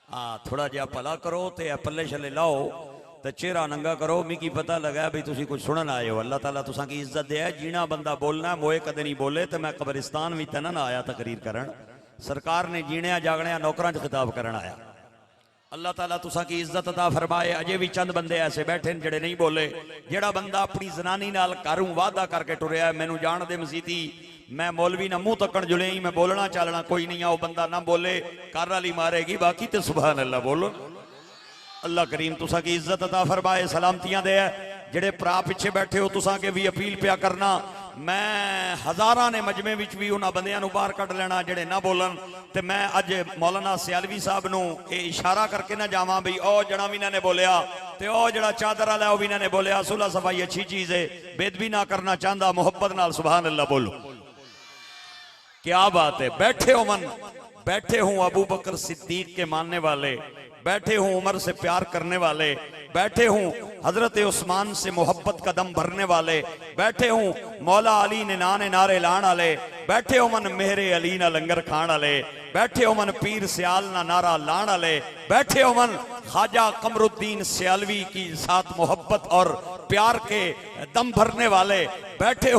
हाँ थोड़ा जहा भला करो तो पल्ले छले लाओ तो चेहरा नंगा करो। मिगी पता लगा भी तुसी कुछ सुनन आए हो। अल्लाह ताला तुसा की इज्जत दे। जीना बंदा बोलना मोए कदे नहीं बोले। तो मैं कब्रिस्तान भी तना ना आया तकरीर करन। सरकार ने जीने जागने नौकरां च खिताब करन आया। अल्लाह ताला तुसा की इज्जत अता फरमाए। अजे भी चंद बंदे ऐसे बैठे ने जेड़े नहीं बोले। जेड़ा बंदा अपनी जनानी नाल घरों वादा करके टुरिया मैनू जान दे मसीती मैं मौलवी ना मुंह तकन जुले मैं बोलना चालना कोई नहीं आओ बंदा ना बोले कर वाली मारेगी बाकी तो सुभान अल्लाह बोलो। अल्लाह करीम तुसा की इज्जत अता फरमाए। सलामतियां दे जेड़े भरा पिछे बैठे हो तुसा के भी अपील पिया करना। मैं हजारां ने मजमे विच भी उन्हां बंदियां नूं बाहर कढ लेना जेड़े ना बोलन। ते मैं अज मौलाना सियालवी साहब नूं ये इशारा करके ना जावां भी ओ जना भी इन्हां ने बोलिया ते ओ जड़ा चादर वाला ओ भी इन्हां ने बोलिया। सुलह सफाई अच्छी चीज है बेदबी ना करना चाहता मुहब्बत नाल सुभान अल्लाह बोलो। क्या बात है। बैठे हो मन बैठे हूं अबू बकर सिद्दीक के मानने वाले बैठे हूं उमर से प्यार करने वाले बैठे हूं हजरत उस्मान से मोहब्बत का दम भरने वाले बैठे हूं मौला अली ने नाने नारे लान वाले बैठे हो मन मेहरे अली ना लंगर खान वाले बैठे हो मन पीर सियाल ना नारा लान वाले बैठे हो मन ख्वाजा कमरुद्दीन सियालवी की साथ मोहब्बत और प्यार के दम भरने वाले बैठे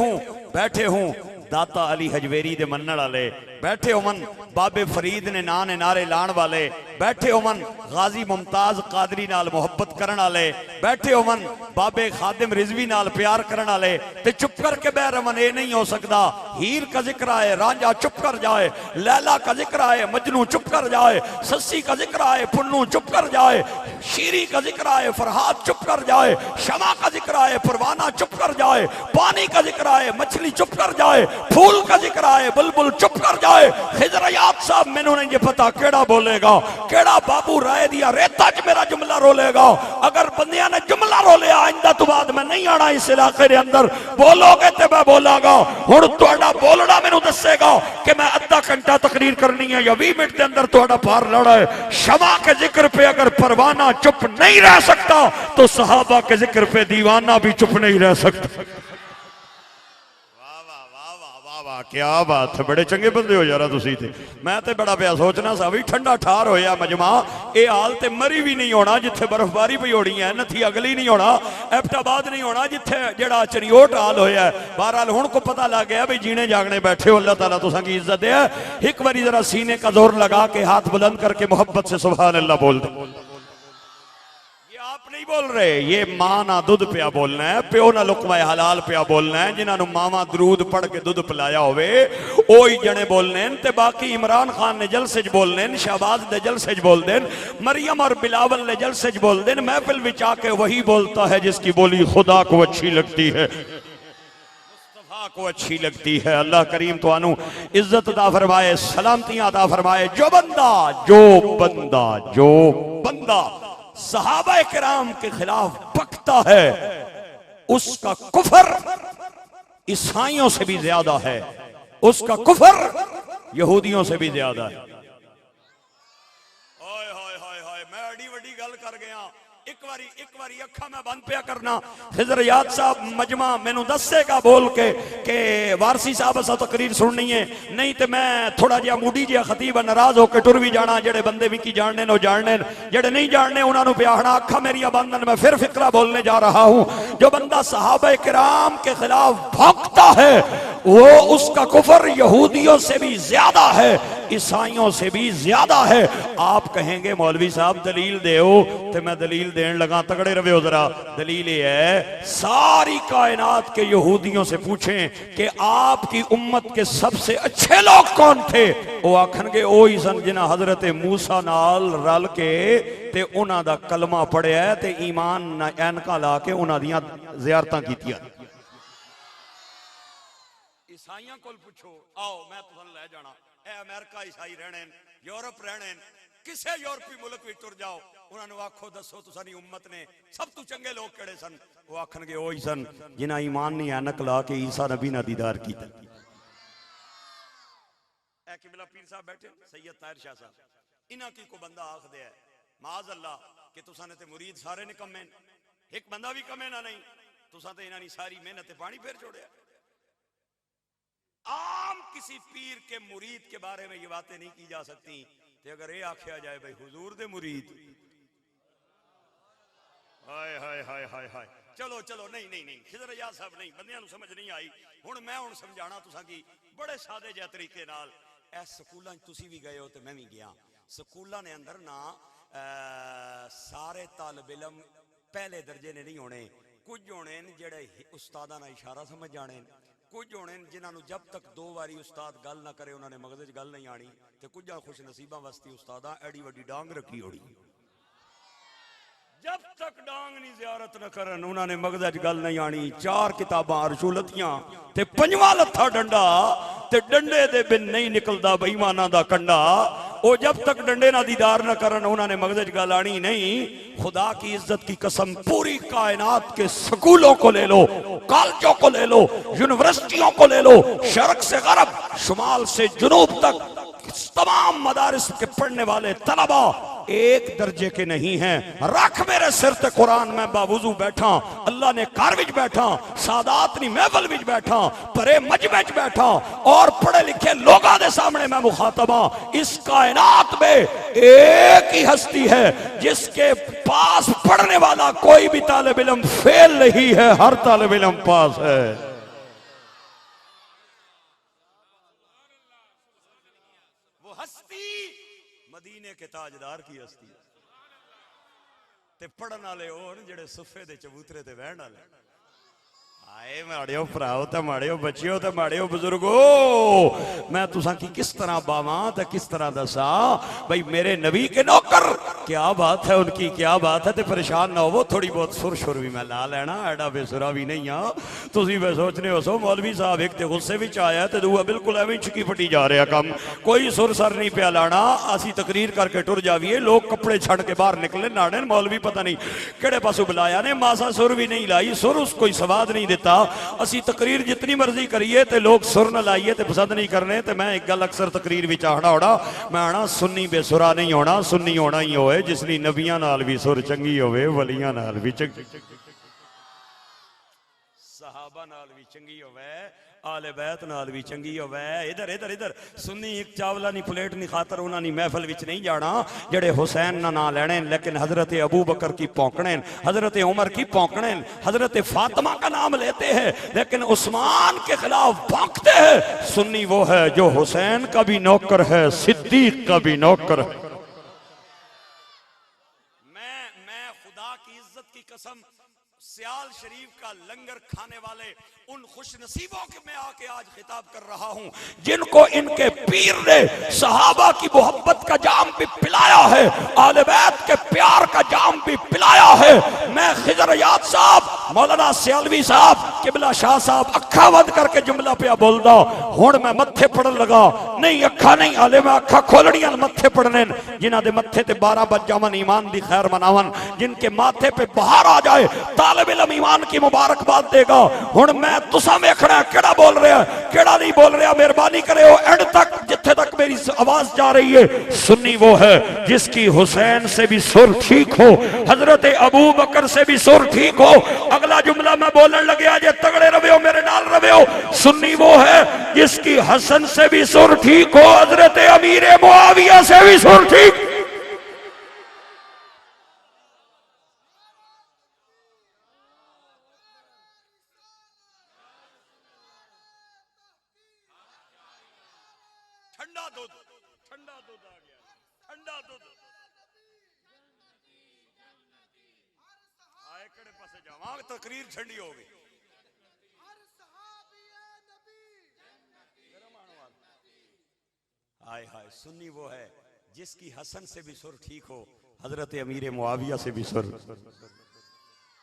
हूं दाता अली हजवेरी दे मनण वाले बैठे हो मन बाबे फरीद ने नारे लाण वाले बैठे हो मन गाजी मुमताज कादरी नाल मोहब्बत करन वाले बैठे हो मन बाबे खादिम रिजवी नाल प्यार करन वाले ते चुप करके बह रमन ये नहीं हो सकता। हीर का जिक्र आए रांझा चुप कर जाए लैला का जिक्र आए मजनू चुप कर जाए सस्सी का जिक्र आए पुन्नू चुप कर जाए शीरी का जिक्र आए फरहाद चुप कर जाए शमा का जिक्र आए परवाना चुप कर जाए पानी का जिक्र आए मछली चुप कर जाए फूल का जिक्र आए बुलबुल चुप कर जाए। खिजरयात साहब मैनू नहीं ये पता केड़ा बोलेगा केड़ा बाबू राय दिया रेता च मेरा जुमला रोलेगा। अगर बंदियां ने जुमला रोलिया आइंदा तो बाद मैं नहीं आना इस इलाके के अंदर बोलोगे तो मैं बोलागा। हुण तुहाडा बोलना मैनू दसेगा कि मैं अद्धा घंटा तकरीर करनी है या 20 मिनट के अंदर तुहाडा पार लड़ा है। शमा के जिक्र पे अगर परवाना चुप नहीं रह सकता तो सहाबा के जिक्र पे दीवाना भी चुप नहीं रह सकता। क्या बात है बड़े चंगे बंदे हो यार तुसी ते। मैं ते बड़ा पिया सोचना सा भी ठंडा ठार होया मजमा ये हाल ते मरी भी नहीं होना जिथे बर्फबारी पई होनी है नथी अगली नहीं होना एबटाबाद नहीं होना जिथे जेड़ा चरियोट हाल होया। बहरहाल हुण को पता लग गया भी जीने जागने बैठे हो। अल्लाह ताला तुसां की इज्जत दे। एक बारी जरा सीने का जोर लगा के हाथ बुलंद करके मोहब्बत से सुभान अल्लाह बोल दो। आप नहीं बोल रहे ये मां ना दुध पिया बोलना है प्यो ना लुकवा हलाल पिया बोलना है। जिन्होंने मावा दरूद पढ़ के दुध पिलाया होवे ओही जने बोलने ते बाकी इमरान खान ने जलसे च बोलने शहबाज ने जलसे च बोल देन मरियम और बिलावल ने जलसे च बोल देन महफिल विच आके वही बोलता है जिसकी बोली खुदा को अच्छी लगती है मुस्तफा को अच्छी लगती है। अल्लाह करीम तो अनु इज्जत अता फरमाए सलामतियां अता फरमाए। जो बंदा सहाबा किराम के खिलाफ बकता है उसका कुफर ईसाइयों से भी ज्यादा है उसका कुफर यहूदियों से भी ज्यादा है। हाय हाय हाय हाय मैं अड़ी वड्डी गल कर गया। एक बारी अखा मैं बंद पिया करना। खिजरयात साहब मजमा मैनू दसेगा बोल के वारसी साहब असा तकरीर सुननी है नहीं तो मैं थोड़ा जिहा मूडी जिहा खतीब नाराज होकर टुर भी जाना। जेड़े बंदे विकी जानने नो जानने जेड़े नहीं जानने उन्होंने प्याहना अखा मेरिया बंदन मैं फिर फिक्रा बोलने जा रहा हूं। जो बंदा सहाबा किराम के खिलाफ भौंकता है वो उसका कुफर यहूदियों से भी ज्यादा है ईसाइयों से भी ज्यादा है। आप कहेंगे मौलवी साहब दलील देओ तो मैं दलील देन लगा तगड़े रवे हो जरा। दलील ये है सारी कायनात के यहूदियों से पूछें कि आपकी उम्मत के सबसे अच्छे लोग कौन थे वो आखनगे ओ ही सन जिन्हां हजरत मूसा नाल रल के ते उन्हां दा कलमा पढ़िया ते ईमान ऐनका ला के उन्हां दियां ज़ियारतां कीतियां। ईसाइयां कोल पूछो आओ मैं तुहानू ले जाना ए अमेरिका ईसाई रहने यूरोप रहने किसे यूरोपी मुल्क भी तुर जाओ उन्होंने आखो दसो तुसानी उम्मत ने सब तू चंगे लोग केड़े सन वो आखनगे ओ ही सन जिन्हां ईमान नहीं ऐनक ला के ईसा नबी ना दीदार कीता। ए किबला पीर साहब बैठे सैयद ताहिर शाह साहब इन्हां की को बंदा आख दे माज अल्लाह कि तुसा ने ते मुरीद सारे निकम्मे एक बंदा भी कमे ना नहीं तुसा ते इन्हां नी सारी मेहनत पानी फेर छोड़िया। आम किसी पीर के मुरीद के बारे में ये बातें नहीं की जा सकती। ते अगर ये आख्या जाए भाई हुजूर दे मुरीद, हाय हाय हाय हाय हाय, चलो चलो नहीं नहीं नहीं खिजर अजाज साहब नहीं, बंदियां नूं समझ नहीं आई। हुण मैं हुण समझाना तुसां की बड़े सादे जिहे तरीके नाल। इस स्कूलां च तुसीं भी गए हो ते मैं भी गया। स्कूलां ने अंदर ना सारे तालिब इलम पहले दर्जे ने नहीं होने। कुछ होने जेड़े उस्तादा ना इशारा समझ जाने, कुछ होने जिन्होंने जब तक 2 बारी उस्ताद गल ना करे उन्होंने मगज च गल नहीं आनी, ते कुछ खुश नसीबा वस्ती उस्तादा एडी वड्डी डांग रखी होड़ी, जब तक डांग नहीं जियारत न करन उन्होंने मगज च गल नहीं आनी। 4 किताबां अरशुलतियां ते 5वां लत्था डंडा, ते डंडे दे बिन नहीं निकलदा बेईमाना दा कंडा। वो जब तक डंडे ना दीदार न करन उन्होंने मगज च गल आनी नहीं। खुदा की इज्जत की कसम, पूरी कायनात के स्कूलों को ले लो, कॉलेजों को ले लो, यूनिवर्सिटियों को ले लो, शर्क से गरब, शुमाल से जुनूब तक तमाम मदारिस के पढ़ने वाले तलबा एक दर्जे के नहीं हैं। रख मेरे सिर ते कुरान, मैं बावुजू बैठा, अल्लाह ने घर विच बैठा, सादात नी महफिल विच बैठा, परे मजमे च बैठा, और पढ़े लिखे लोगों के सामने मैं मुखातबा। इस कायनात में एक ही हस्ती है जिसके पास पढ़ने वाला कोई भी तालिब इल्म फेल नहीं है, हर तालिब इल्म पास है। मदीने के ताजदार की हस्ती ते पढ़न वाले होन जेड़े सुफे दे चबूतरे ते बहन वाले। आए माड़ियो भराओ ते माड़ियो बच्चियो ते माड़ियो बुजुर्गो, मैं तुसां की किस तरह बावां ते किस तरह दसा भाई मेरे नबी के नौकर, क्या बात है उनकी, क्या बात है। ते परेशान ना हो, थोड़ी बहुत सुर शुर भी मैं ला लेना, एडा बेसुरा भी नहीं हाँ। तुसीं वे सोचने हो सो मौलवी साहब एक ते गुस्से विच आया ते दूआ बिल्कुल एवें चिकी फटी जा रहा काम, कोई सुर सर नहीं पिया लाना। असी तकरीर करके टुर जावीए, लोग कपड़े छड़ के बाहर निकले नाड़े, मौलवी पता नहीं केड़े पासों बुलाया ने, मासा सुर भी नहीं लाई, सुर उस कोई स्वाद नहीं देता। असी तकरीर जितनी मर्जी करिए ते लोग सुर न लाइए ते पसंद नहीं करने। ते मैं एक गल अक्सर तकरीर विच आखना होना, मैं आना सुन्नी बेसुरा नहीं होना, सुन्नी होना ही होए जिसनी नबियां नाल भी सुर चंगी होवे, वलियां नाल भी चंगी, सहाबा नाल भी चंगी होवे, आले बैत नाल भी चंगी होवे। इधर इधर इधर सुन्नी एक चावला नी प्लेट नी खातर उन्होंने महफिल विच नहीं जाना जेड़े हुसैन ना ना लेने, लेकिन हजरत अबू बकर की पौंकने, हजरत उमर की पौंकने, हजरत फातिमा का नाम लेते हैं लेकिन उस्मान के खिलाफ भौंकते हैं। सुन्नी वो है जो हुसैन का भी नौकर है, सिद्दीक का भी नौकर है। मैं खुदा की इज्जत की कसम सियाल शरीफ का लंगर खाने वाले उन खुश नसीबों के मैं आके आज खिताब कर रहा हूं जिनको इनके पीर ने सहाबा की मोहब्बत का जाम भी पिलाया है, आले बैत के प्यार का जाम भी पिलाया है। मैं खिजर याद साहब, मौलाना सियालवी साहब, किबला शाह साहब अखा बंद करके जुमला पिया बोलदा, हुण मैं मत्थे पड़न लगा, नहीं अखा नहीं आले मैं अखा खोलनियां मत्थे पड़ने, जिन्हां दे मत्थे ते 12 बज जावन ईमान दी खैर मनावन, जिनके माथे पे बाहर आ जाए तालिब इल्म ईमान की मुबारकबाद देगा। हुण मैं तुसा वेखना केड़ा बोल रहा केड़ा नहीं बोल रहा, मेहरबानी करे हो एंड तक जिथे तक मेरी आवाज जा रही है। सुन्नी वो है जिसकी हुसैन से भी सुर ठीक हो, हजरत अबू बकर से भी सुर ठीक हो। अगला जुमला मैं बोलने लगे आज तगड़े रवे हो, मेरे नाल रवे हो। सुन्नी वो है जिसकी हसन से भी सुर ठीक हो, हजरत अमीर मुआविया से भी सुर ठीक। ठंडा दूध आ गया, ठंडा दूध आए कड़े पासे जावा, तकरीर ठंडी हो गई। हाय हाय, सुन्नी वो है जिसकी हसन से भी सुर ठीक हो, हजरत अमीर मुआविया से भी सुर।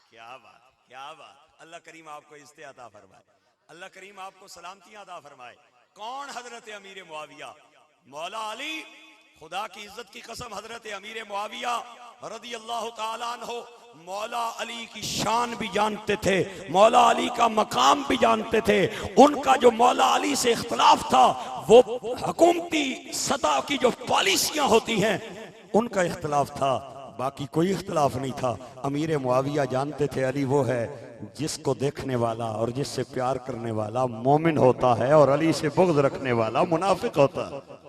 क्या बात, क्या बात। अल्लाह करीम आपको इज्जत अता फरमाए, अल्लाह करीम आपको सलामतियां अता फरमाए। कौन हजरत अमीर मुआविया? मौला अली, खुदा की इज्जत की कसम हजरत अमीर मुआविया रदी अल्लाह ताला अन्हु मौला अली की शान भी जानते थे, मौला अली का मकाम भी जानते थे। उनका जो मौला अली से इख्तलाफ था वो हुकूमती सतह की जो पॉलिसियां होती हैं उनका इख्तलाफ था, बाकी कोई इख्तलाफ नहीं था। अमीर मुआविया जानते थे अली वो है जिसको देखने वाला और जिससे प्यार करने वाला मोमिन होता है और अली से बुग़्ज़ रखने वाला मुनाफिक होता है।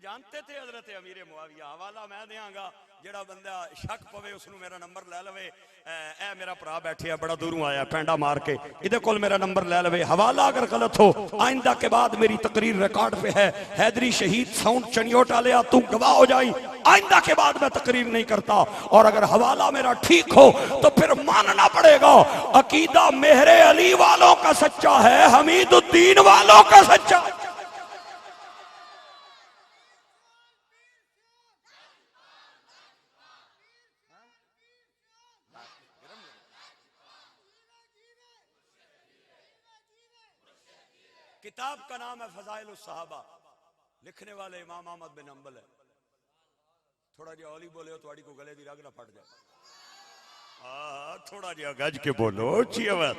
जानते थे हजरत अमीर मुआविया? हवाला मैं देंगा, जेड़ा बंदा शक पवे उसनू मेरा नंबर लै लवे। ए मेरा भरा बैठे है, बड़ा दूरों आया पैंडा मार के, इहदे कोल मेरा नंबर लै लवे। हवाला अगर गलत हो, आइंदा के बाद मेरी तकरीर रिकॉर्ड पे है, हैदरी शहीद साउंड चनियोट वाले तू गवाह हो जाई, आइंदा के बाद मैं तकरीर नहीं करता। और अगर हवाला मेरा ठीक हो तो फिर मानना पड़ेगा अकीदा मेहरे अली वालों का सच्चा है, हमीदुद्दीन वालों का सच्चा। किताब का नाम है फजाइल उस सहाबा, लिखने वाले इमाम अहमद बिन हंबल है। थोड़ा जिहा हौली बोले हो, थोड़ी को गले की रग ना फट जाए। थोड़ा जिहा गज के बोलो, उच्ची आवाज।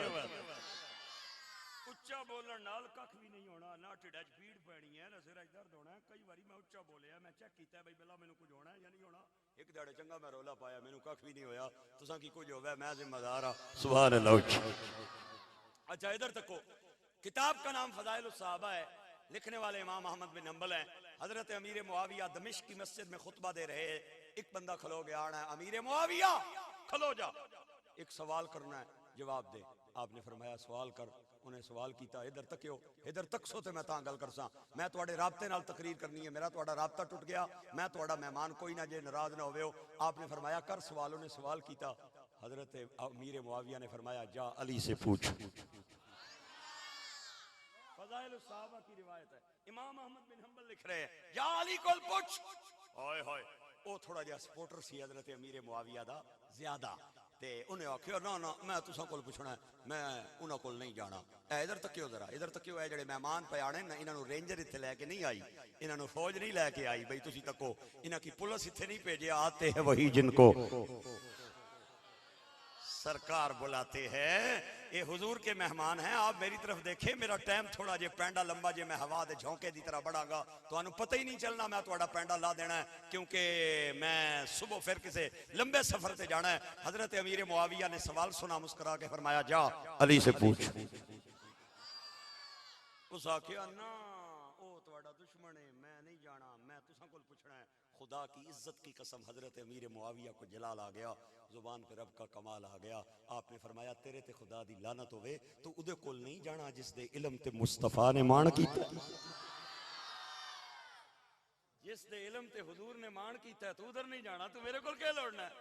उच्चा बोलने नाल कख भी नहीं होना, ना ढिड च पीड़ पैनी है, ना सिर च दर्द होना है। कई बारी मैं उच्चा बोलिया, मैं चेक किया भाई बिला मैनू कुछ होना है या नहीं होना। एक दिहाड़े चंगा मैं रौला पाया, मैनू कख भी नहीं होया, तुसां की कुछ होवे, मैं जिम्मेदार हाँ। सुभान अल्लाह। अच्छा इधर तको, किताब का नाम फजाइल उस सहाबा है, लिखने वाले इमाम अहमद बिन हंबल हैं। हजरत अमीर मुआविया दमिश्क की मस्जिद में खुतबा दे रहे हैं। एक बंदा खलो गया, आना है, अमीर मुआविया खलो जा, एक सवाल करना है, जवाब दे। आपने फरमाया सवाल कर। उन्हें सवाल किया, इधर तक हो, इधर तक सो ते मैं तां गल करसा, मैं तुहाडे राबते नाल तकरीर करनी है, मेरा तुहाडा राबता टूट गया, मैं तुहाडा मेहमान कोई ना जे नाराज ना होवे हो। आपने फरमाया कर सवाल। उन्हें सवाल किया। हजरत अमीर मुआविया ने फरमाया जा अली से पूछ। फजाइल सहाबा की रिवायत है, इमाम अहमद बिन हंबल लिख रहे हैं, या अली कोल पूछ। ओए होए, ओ थोड़ा जिहा सपोर्टर सी हजरत अमीर मुआविया दा ज्यादा, ते उन्हें आखिया ना ना मैं तुसां कोल पुछना है, मैं उन्हां कोल नहीं जाना। इधर तकियो जरा, इधर तकियो। है जेड़े मेहमान पे आने ना, इन्हां नूं रेंजर इत्थे लैके नहीं आई, इन्हां नूं फौज नहीं लैके आई, बई तुसीं तको, इन्हां की पुलिस इत्थे नहीं भेजे। आते हैं वही जिनको सरकार बुलाते हैं। ये हुजूर के मेहमान हैं, आप मेरी तरफ देखें। मेरा टाइम थोड़ा जे पैंडा लंबा जे मैं हवा दे झोंके की तरह बढ़ागा, तो पता ही नहीं चलना मैं थोड़ा पैंडा ला देना है, क्योंकि मैं सुबह फिर किसी लंबे सफर से जाना है। हजरत अमीर मुआविया ने सवाल सुना, मुस्कुरा के फरमाया जा अली से पूछ। उस आखिया ना ओ तुम्हारा दुश्मन है, मैं नहीं जाना, मैं तुसां कोल पूछना है। खुदा की इज्जत की कसम, हजरत अमीर मुआविया को जलाल आ गया, जुबान पे रब का कमाल आ गया। आपने फरमाया तेरे ते खुदा दी लानत होवे, तू उदे कोल नहीं जाना जिस दे इल्म ते मुस्तफा ने मान कीता, जिस दे इल्म ते हुजूर ने मान कीता, तू उधर नहीं जाना, तू मेरे कोल क्या लौटना है।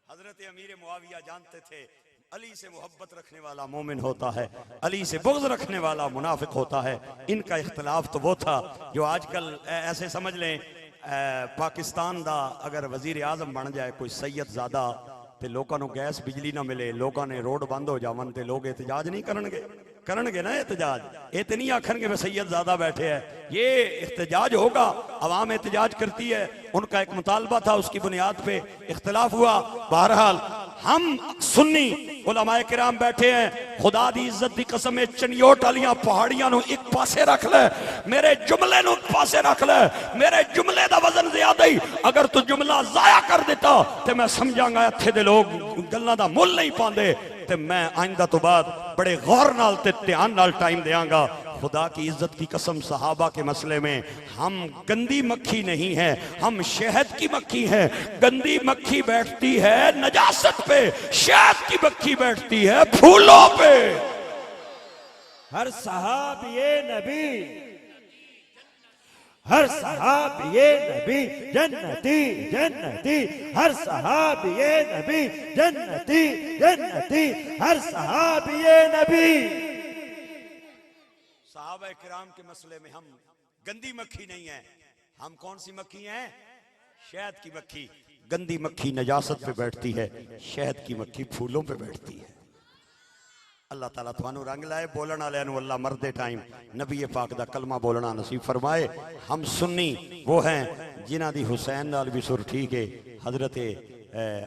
हजरत अमीर मुआविया जानते थे अली से मोहब्बत रखने वाला मोमिन होता है, अली से बुग़्ज़ रखने वाला मुनाफिक होता है। इनका इख्तलाफ तो वो था जो आजकल ऐसे समझ लें, पाकिस्तान दा अगर वजीर आजम बन जाए कोई सैयद ज़ादा, तो लोगों को गैस बिजली ना मिले, लोगों ने रोड बंद हो जावन, तो लोग एहतजाज नहीं करनगे, करनगे ना एहतजाज। ये तो नहीं आखनगे वे सैयद ज़्यादा बैठे हैं, ये एहतजाज होगा। अवाम एहतजाज करती है, उनका एक मुतालबा था, उसकी बुनियाद पे इख्तलाफ हुआ। बहरहाल हम सुन्नी उलमाए किराम बैठे हैं, खुदा दी इज्जत दी कसम, चनियोट वालियां पहाड़ियां नूं एक पासे रख ले, मेरे जुमले नूं एक पासे रख ले, मेरे जुमले दा वजन ज्यादा ही, अगर तू जुमला जाया कर देता तो मैं समझांगा इत्थे दे लोग गल्लां दा मुल नहीं पांदे, ते मैं आइंदा तो बाद बड़े गौर नाल ते ध्यान नाल टाइम देंगा। खुदा की इज्जत की कसम, सहाबा के मसले में हम गंदी मक्खी नहीं है, हम शहद की मक्खी है। गंदी मक्खी बैठती है नजासत पे, शहद की मक्खी बैठती है फूलों पे। हर सहाबिये नबी, हर सहाबिये नबी जन्नती जन्नती, हर सहाबिये नबी जन्नती जन्नती, हर सहाबिये नबी। सहाबा किराम के मसले में हम गंदी मक्खी नहीं है, हम कौन सी मक्खी हैं? शहद की मक्खी। गंदी मक्खी नजासत पे बैठती है, शहद की मक्खी फूलों पे बैठती है। अल्लाह ताला थानू रंग लाए, बोलने वाले अल्लाह मरदे टाइम नबी पाक दा कलमा बोलना नसीब फरमाए। हम सुन्नी वो हैं जिन्हां दी हुसैन नाल भी सुर ठीक है, हजरत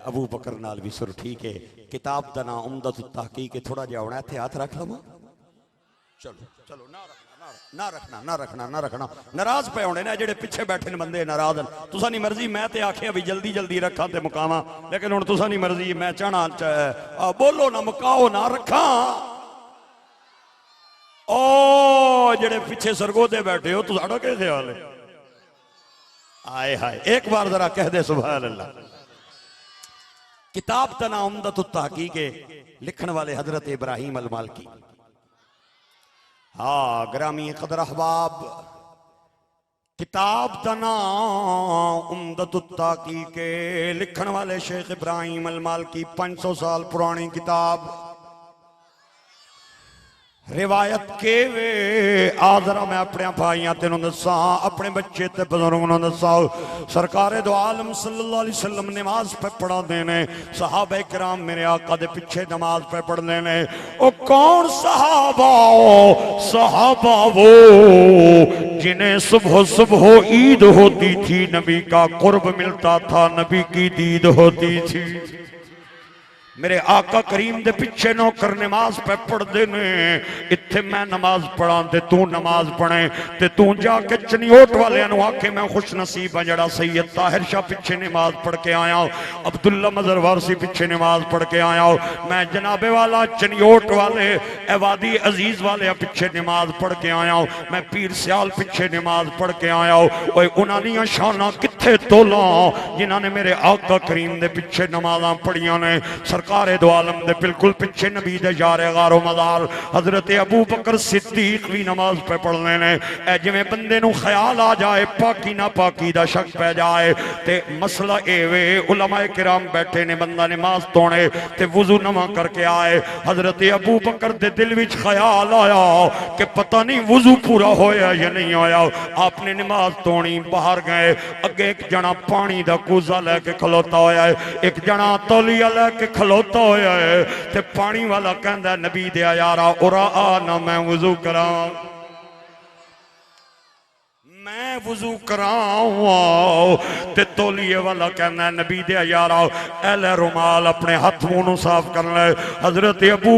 अबू बकर नाल भी सुर ठीक है। किताब दा नाम उम्दतुत तहकीक है, थोड़ा जिहा होना इत्थे हाथ रख लवां। चलो चलो, ना रखना ना रखना ना रखना ना रखना, नाराज पे होने ना जेडे पिछे बैठे बंदे नाराज। तुसा नहीं मर्जी, मैं ते आखिया भी जल्दी जल्दी रखा ते मुकावा, लेकिन हुण तुसा नहीं मर्जी, मैं चाहना बोलो ना मुकाओ ना रखा। ओ जेडे पिछे सरगोदे बैठे हो, तुसाडा क्या ख्याल है? आए हाय, एक बार जरा कह दे सुभान अल्लाह। किताब का नाम उम्दतुत तहकीक है, लिखण वाले हजरत इब्राहिम अल मालकी। हाँ ग्रामी कदर अहबाब, किताब का नाम उम्दतुत तहकीक है, लिखण वाले शेख इब्राहिम अल मालकी। 500 साल पुरानी किताब, रिवायत के वे आदरा मैं अपने भाइयों तेन दसा, अपने बच्चे ते बुजुर्गों दसा। सरकारे दो आलम सल्लल्लाहु अलैहि वसल्लम नमाज पे पढ़ा देने, सहाबा किराम मेरे आका दे पीछे नमाज पे पढ़ लेने। ओ कौन सहाबा? सहाबा वो जिन्हें सुबह सुबह ईद होती थी, नबी का कुर्ब मिलता था, नबी की दीद होती थी। मेरे आका करीम दे पिछे नौकर नमाज पे पढ़ते ने, इत्थे मैं नमाज पढ़ा ते तू नमाज पढ़े, ते तू जाके चनियोट वाले आखे मैं खुश नसीब हाँ जड़ा सैयद ताहिर शाह पिछे नमाज पढ़ के आया, अब्दुल्ला मजर वारसी पिछे नमाज पढ़ के आया, मैं जनाबे वाला चनियोट वाले एवादी अजीज वाले पिछे नमाज पढ़ के आया, मैं पीर सियाल पिछे नमाज पढ़ के आया। उन्होंने शाना किथे तोला जिन्होंने मेरे आका करीम दे पिछे नमाजा पढ़िया ने। सरकारे दो आलम दे बिल्कुल पिछे नबी दे यारे गारो मदार हजरत अबू बकर सिद्दीक भी नमाज पे पढ़ने ने। ए जिवें बंदे नू ख्याल आ जाए पाकी ना पाकी दा शक पै जाए, ते मसला एवे उलमाए किराम बैठे ने, बंदा नमाज तोड़े ते वुजू नवा करके आए। हजरत अबू बकर दे दिल विच ख्याल आया कि पता नहीं वुजू पूरा होया या नहीं होया। आपने नमाज तोड़ी, बाहर गए, अगे एक जना पानी दा कूजा लैके खलोता होया है, एक जना तौलिया लैके खलोता होया है, ते पानी वाला कहंदा नबी दे यारा उरा आ ना मैं वुजू करा, मैं वुजू कराऊं। ते तौलिए वाला कहना नबी दे यारा एले रुमाल अपने हाथ मुंह नू साफ कर ले। हजरत अबू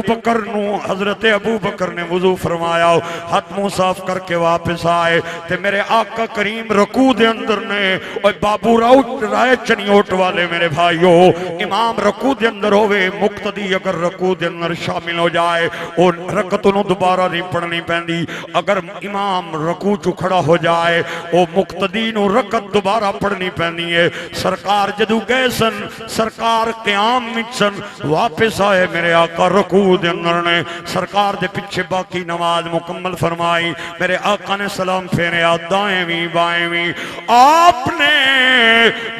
बकर ने वुजू फरमाया, हाथ मुंह साफ करके वापस आए, ते मेरे आका करीम रकू दे अंदर ने। ओए बाबू राय चनियोट वाले मेरे भाइयों, इमाम रकू दे अंदर होवे, मुक्तदी अगर रकू दे अंदर शामिल हो जाए ओ रकत नू दोबारा नहीं पढ़नी पैंदी। अगर इमाम रकू चू खड़ा हो जाए ओ मुक्तदी नू रकत दोबारा पढ़नी पैनी है। सरकार जदू गए सन, सरकार क़याम विच सन, वापस आए मेरे आका रकू दे अंदर ने, सरकार दे पिछे बाकी नमाज मुकम्मल फरमाई। मेरे आका ने सलाम फेरिया दाएं भी बाएं भी, आपने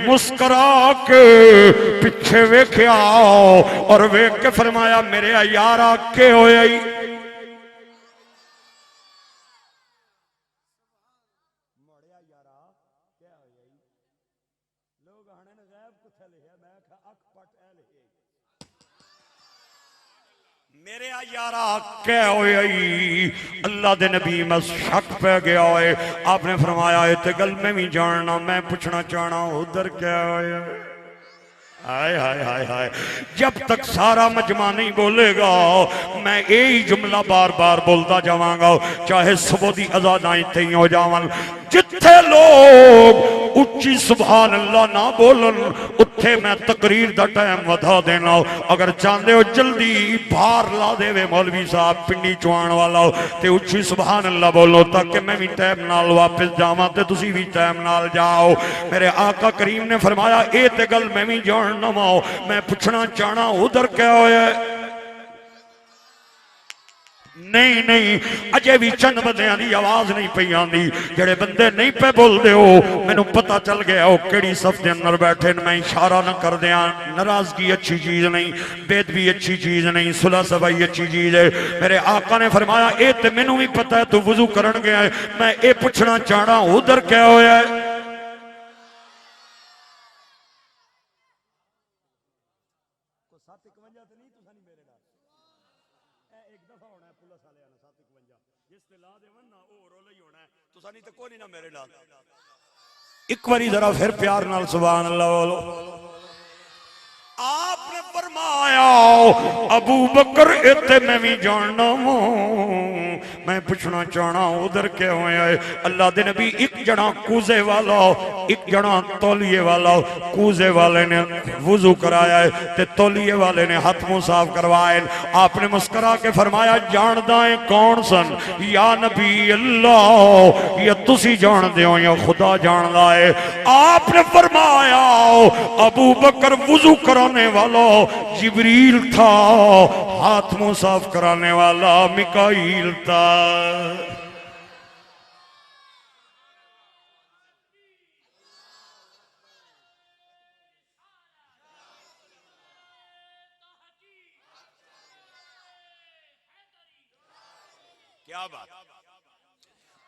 मुस्कुरा के पिछे वेख्या और वेख के फरमाया मेरे यारा के होया। मेरे यारा क्या होया? अल्लाह दे नबी मैं शक पै गया है। आपने फरमाया इतने गल में भी जानना, मैं पूछना चाहना उधर क्या होया? हाय हाय हाय हाय, जब तक सारा मजमा नहीं बोलेगा मैं यही जुमला बार बार बोलता जावांगा, चाहे सुबह दी अज़ानां इत्थे ही हो जावन। जिथे लोग उच्ची सुभान अल्लाह ना बोलन उत्थे मैं तकरीर दा टाइम वधा देना। अगर चाहते हो जल्दी बाहर ला देवे मौलवी साहब पिंडी चुआण वाला, ते उच्ची सुभान अल्लाह बोलो ताकि मैं भी टाइम नाल वापस जावां ते तुसी भी टाइम नाल जाओ। मेरे आका करीम ने फरमाया ए ते गल मैं भी जानना वा, मैं पूछना चाहना उधर क्या होया? नहीं नहीं, अजे भी चंद बंदियां दी आवाज नहीं पई आंदी, जेड़े बंदे नहीं पे बोलदे हो मैनू पता चल गया वो केड़ी सफ दे अंदर बैठे। मैं इशारा न कर दिया, नाराजगी अच्छी चीज नहीं, बेदबी अच्छी चीज नहीं, सुलह सफाई अच्छी चीज है। मेरे आका ने फरमाया ए ते मैनू भी पता है तू वुजू करन गया है, मैं ये पूछना चाहना उधर क्या होया है? एक बारी जरा फिर प्यार नाल सुभान अल्लाह बोलो। आपने फरमाया अबू बकर इत्थे मैं भी जानना वा, मैं पूछना चाहना उधर क्यों आए। अल्लाह दे नबी एक जना कूजे वाला, एक जना तौलिए वाला। कूजे वाले ने वुजू कराया है ते तौलिए वाले ने हाथ मुंह साफ करवाए। आपने मुस्कुरा के फरमाया जानदा है कौन सन? या नबी अल्लाह, या तुसी जानदे हो या खुदा जानदा है। आपने फरमाया अबू बकर वुजू कराने वाला जिब्रील था, हाथ मुंह साफ कराने वाला मिकाईल था। क्या बात।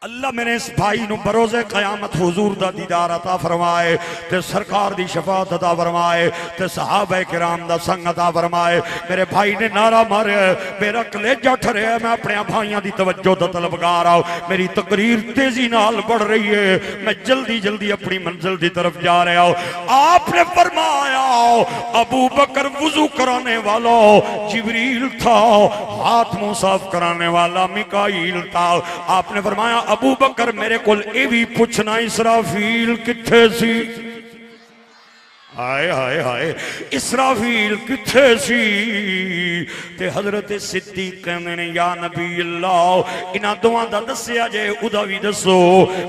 अल्लाह मैंने इस भाई नूं बरोज़े क़यामत हुजूर दा दीदार अता फरमाए ते सरकार दी शफाअत अता फरमाए ते सहाबा किराम दा संग अता फरमाए। मेरे भाई ने नारा मारे, मेरा कलेजा ठरिया, मैं अपने भाइयों की तवज्जो दा तलबगार आ। मेरी तकरीर तेजी नाल बढ़ रही है, मैं जल्दी जल्दी अपनी मंजिल की तरफ जा रहा हूं। आपने फरमाया अबू बकर वुजू कराने वाला जिब्रील था, हाथ मुंह साफ कराने वाला मिकाईल था। आपने फरमाया अबू बकर मेरे को ये भी पूछना इसराफील किथे सी? हाय हाय हाय, इसराफील किथे सी? ते हजरत सिद्दीक कहंदे ने या नबी अल्लाह, इन्हां दोवां दा दस्सिया जे उदा भी दसो।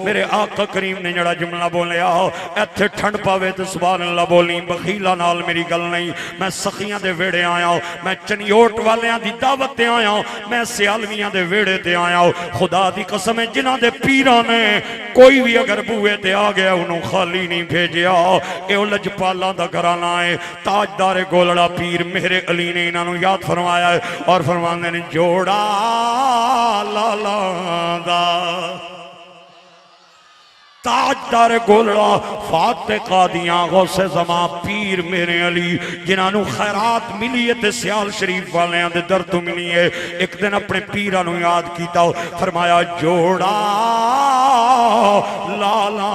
मेरे आका करीम ने जड़ा जुमला बोलिया इत्थे ठंड पावे ते सुभान अल्लाह बोली, बखीला नाल मेरी गल नहीं। मैं सखियां दे वेड़े आया, मैं चनियोट वालियां दी दावत ते आया, मैं सियालवियां दे वेड़े ते आया। खुदा दी कसम है जिन्हां दे पीरां ने कोई भी अगर बूहे ते आ गया उन्होंने खाली नहीं भेजिया। ये लजपाल दा घराना है, ताजदार गोलड़ा पीर मेरे अली ने इन्होंने याद फरमाया है और फरमाते ने जोड़ा लाला दा ताजदार गोलड़ा फाते कादियां गौसे जमा पीर मेरे अली जिन्होंने खैरात मिली है ते सियाल शरीफ वाले दे दर तो मिली है। एक दिन अपने पीरां नूं याद किया, फरमाया जोड़ा लाला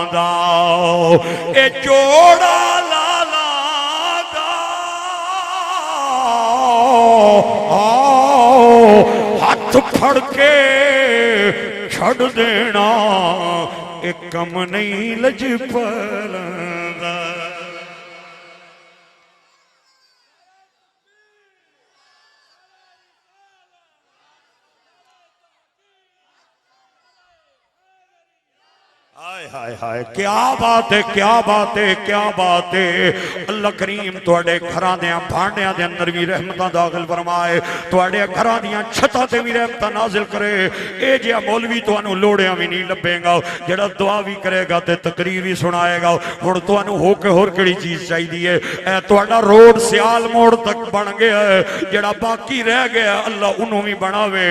दा, ए जोड़ा लाला दा हाथ फड़ के छड़ देना, एक कम नहीं लजपलदा। हाय हाय हाय, क्या बात है, क्या बात है, क्या बात है। अल्लाह करीम तुहाडे घरां दे भांडियां दे अंदर भी रहमतां दाखिल फरमाए, तुहाडे घरां दियां छतां ते भी रहमतां नाजिल करे। ए जिहा मौलवी तुहानू लोड़ियां भी नहीं लभेगा, जेड़ा दुआ भी करेगा ते तकरीर भी सुनाएगा। हुण तुहानू होके होर किहड़ी चीज चाहिदी है? ए तुहाडा रोड सियाल मोड़ तक बन गया है, जेड़ा बाकी रह गया अल्लाह उन्हों भी बनावे।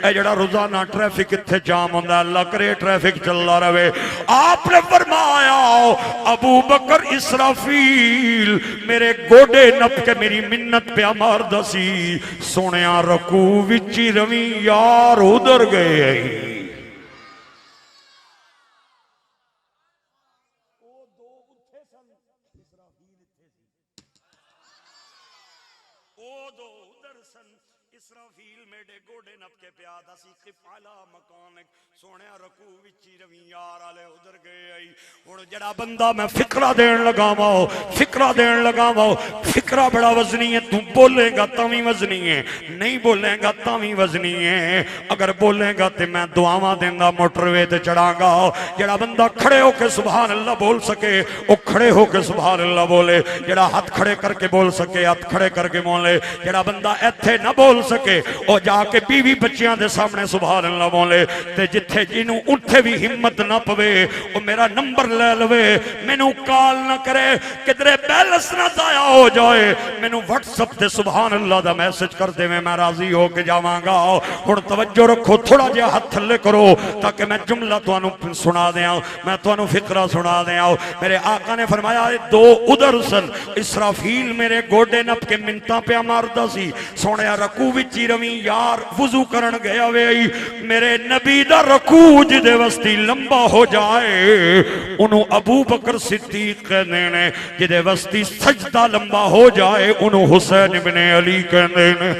ए जेड़ा रोजाना ट्रैफिक इत्थे जाम हुंदा अल्लाह करे ट्रैफिक चलदा रहे। आपने फरमाया अबू बकर इसराफील मेरे गोडे नप के मेरी मिन्नत पे मारदा सी, सोनिया रकू विच ही रवी यार उधर गए। इसराफील मेरे गोडे नप के प्यादा सी, किफाला मकान सोनिया रकू विच ही रवी यार आले उधर गए आई। हुण जड़ा बंदा मैं फिकरा देन लगा वा, फिकरा देन लगा वा, फिकरा बड़ा वजनी है। तू बोलेगा तां भी वजनी है, नहीं बोलेगा तां भी वजनी है। अगर बोलेगा तो मैं दुआवां देंदा मोटरवे ते चढ़ांगा। जड़ा बंदा खड़े होके सुभान अल्लाह बोल सके वो खड़े होके सुभान अल्लाह बोले, जड़ा हाथ खड़े करके बोल सके हाथ खड़े करके बोले। जड़ा बंदा इत्थे ना बोल सके वो जाके बीवी बच्चियां दे सामने सुभान अल्लाह बोले। ते जिथे जिन्हों उठे भी हिम्मत ना पवे वो मेरा नंबर ले लवे, मैनू कॉल ना करे, किधरे बैलेंस ना जाया हो जाए, मैनू व्हाट्सएप ते सुभान अल्लाह दा मैसेज कर दे, मैं राजी होके जावांगा। हुण तवज्जो रखो, थोड़ा जिहा हाथ थल्ले करो ताकि मैं जुमला तुहानू सुना दियां, मैं तुहानू फिकरा सुना दियां। मेरे आका ने फरमाया दो उधर सन, इसराफील मेरे गोडे नप के मिन्नतां पे मारदा सी, सोनिया रकू विच ही रवी यार वुजू करन गया वे मेरे नबी दा रकू जिदे वस्ती लंबा हो जाए उन्हों अबू बकर सिद्दीक कहते ने जिदे वस्ती सजदा लंबा हो जाए उन्हों हुसैन इब्ने अली कहते ने।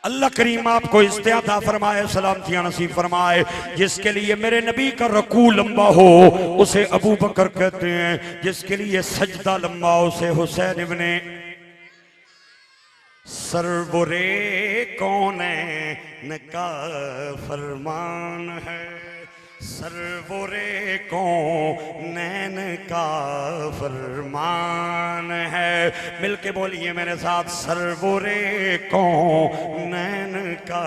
अल्लाह करीम आपको इस्तियाता फरमाए, सलामतियां नसीब फरमाए। जिसके लिए मेरे नबी का रकू लंबा हो उसे अबू बकर कहते हैं, जिसके लिए सजदा लंबा हो उसे हुसैन इब्ने। सरवरे कौनैन का फरमान है, सरवरे कौनैन का फरमान है। मिलके बोलिए मेरे साथ, सरवरे कौनैन का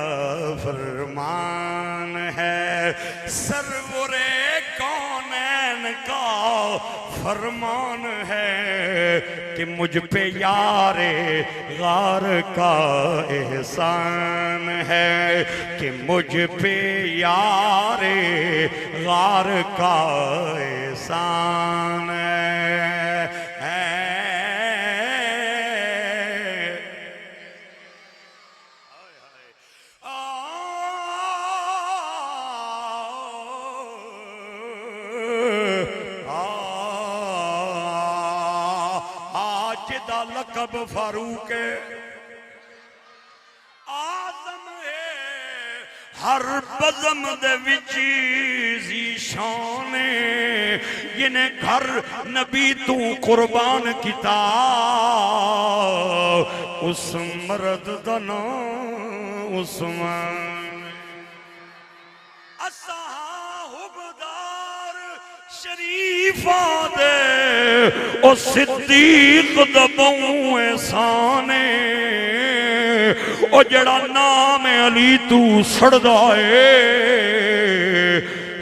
फरमान है, सरवरे कौनैन का फरमान है कि मुझ पे यारे गार का एहसान है, कि मुझ पे यारे गार का एहसान है। लकब फारूक आजम है, हर बज़म दे विच ज़ीशान जिन्हें घर नबी तू कुर्बान किता उस मर्द दा नाम उस्मान। असा हुबदार शरीफा दे ओ सिद्दीक दबऊ एहसाने ओ जड़ा नाम अली तू सड़दा है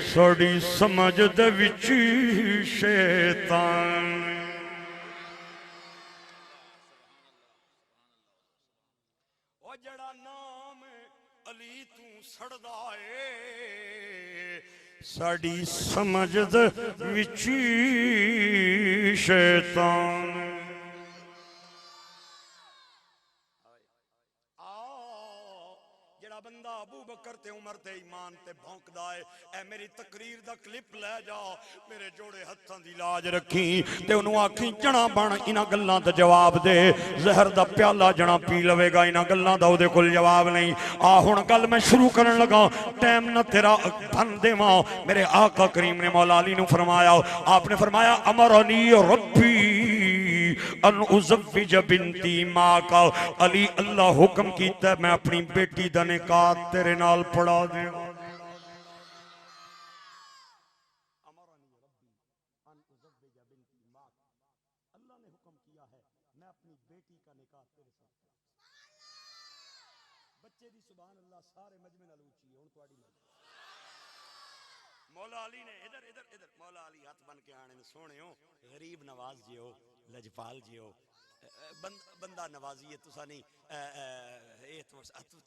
साड़ी समझ दे विच शैतान। ओ जड़ा नाम अली तू सड़दा है साड़ी समझ दे विच शैतान। जड़ा बंदा अबू बकर ते उमर ते ईमान ते भौंकदा है, ए मेरी तकरीर दा क्लिप ले जा, मेरे जोड़े हत्थां दी लाज रखी ते उन्होंने आखी जना बन इन्हां गल्लां दा जवाब दे, जहर दा प्याला जना पी लवेगा इन्हां गल्लां दा ओदे कोल जवाब नहीं। आ हुण गल मैं शुरू करन लगा, टाइम ना तेरा धन देवां। मेरे आका करीम ने मौला अली नूं फरमाया, आपने फरमाया अमरनी रब्बी अन उज़व्विज बिनती मां का। अली अल्लाह हुक्म कीता मैं अपनी बेटी दा निकाह तेरे नाल पढ़ा दे। अल्लाह ने हुक्म किया है मैं अपनी बेटी का निकाह तेरे साथ। बच्चे दी सुभान अल्लाह सारे मजमे नाल ऊंची हुण तुहाडी मौला अली ने इधर इधर इधर मौला अली हाथ बन के आने सोहणियो गरीब नवाज जियो लजपाल जियो बंदा नवाजी है तुसा नहीं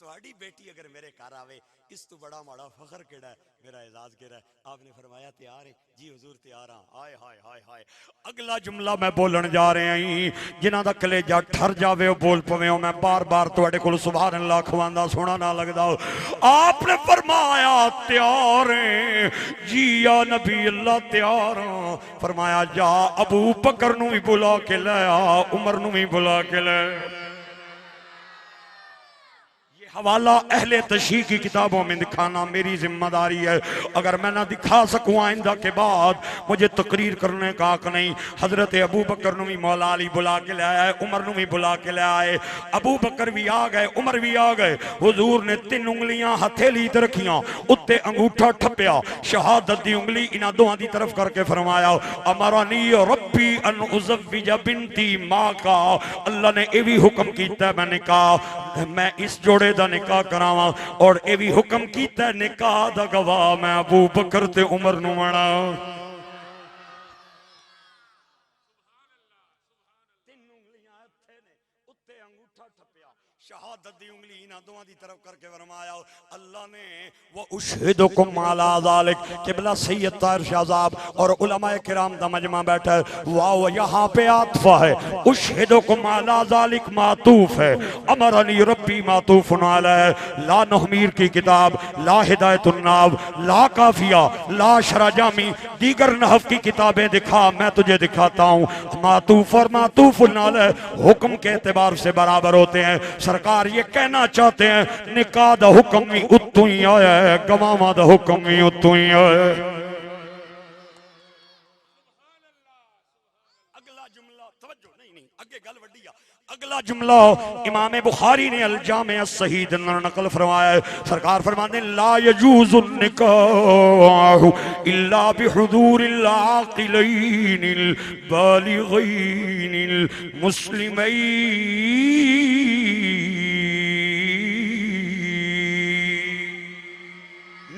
तुहाडी बेटी अगर मेरे घर आवे इस तो बड़ा माड़ा फखर केड़ा है, मेरा एजाज केड़ा है। आपने फरमाया तैयार है जी हुजूर तैयार हाँ। हाय हाय हाय हाय अगला जुमला मैं बोलन जा रहा हूं जिन्हां दा कलेजा ठर जावे ओ बोल पवे मैं बार बार तुहाडे कोल सुभान अल्लाह खवांदा सोना ना लगदा। आपने फरमाया तैयार है जी या नबी अल्लाह तैयार हां। फरमाया जा अबू बकर नूं भी बुला के ले आ, उमर नूं भी बुला के ले। हवाला अहले तशरीह की किताबों में दिखाना मेरी जिम्मेदारी है, अगर मैं ना दिखा सकूं आइंदा के बाद मुझे तकरीर करने का हक नहीं। हजरत अबू बकर नूं भी मौला अली बुला के ले आए, उमर नूं भी बुला के ले आए। अबू बकर भी आ गए, उमर भी आ गए। हुजूर ने 3 उंगलियां हथेली ते रखियां, उत्ते अंगूठा ठप्पिया, शहादत दी उंगली इन्हां दोहां दी तरफ करके फरमाया अमरनी रब्बी अन उज़व्विज बिनती मां का। अल्लाह ने ये भी हुक्म कीता मैं निकाह मैं इस जोड़े निकाह करावा और ये भी हुक्म कीता निकाह दा गवाह मैं अबू बकर ते उमर नूं बना। इन्हां दोवां दी तरफ करके फरमाया अल्लाह ने वो उशहिदुकुम अला ज़ालिक किबला सैयद ताहिर शाहज़ाब और उलमाए किराम दा मजमा बैठा है। वाओ यहाँ पे आतफा है, उशहिदुकुम अला ज़ालिक मातूफ है, अमरनी रब्बी मातूफुन अलैह। ला नहमीर की किताब, ला हिदायतुन नाव, ला काफिया, ला शराजामी, दीगर नहव की किताबें दिखा, मैं तुझे दिखाता हूँ। मातूफ और मातूफुन अलैह हुक्म के एतबार से बराबर होते हैं। सरकार ये कहना चाहते हैं निकाह दा हुक्म भी उत्तों ही आया है, गवावां दा हुक्म भी उत्तों ही आया है। अगला जुमला तवज्जो नहीं अगे गल वड्डी आ। अगला जुमला इमाम बुखारी ने अल जामे सही नकल फरमाया है। सरकार फरमाते हैं ला यजूजुन निकाह इल्ला बिहुदूरिल आक़िलैनिल बालिग़ैनिल मुस्लिमैन।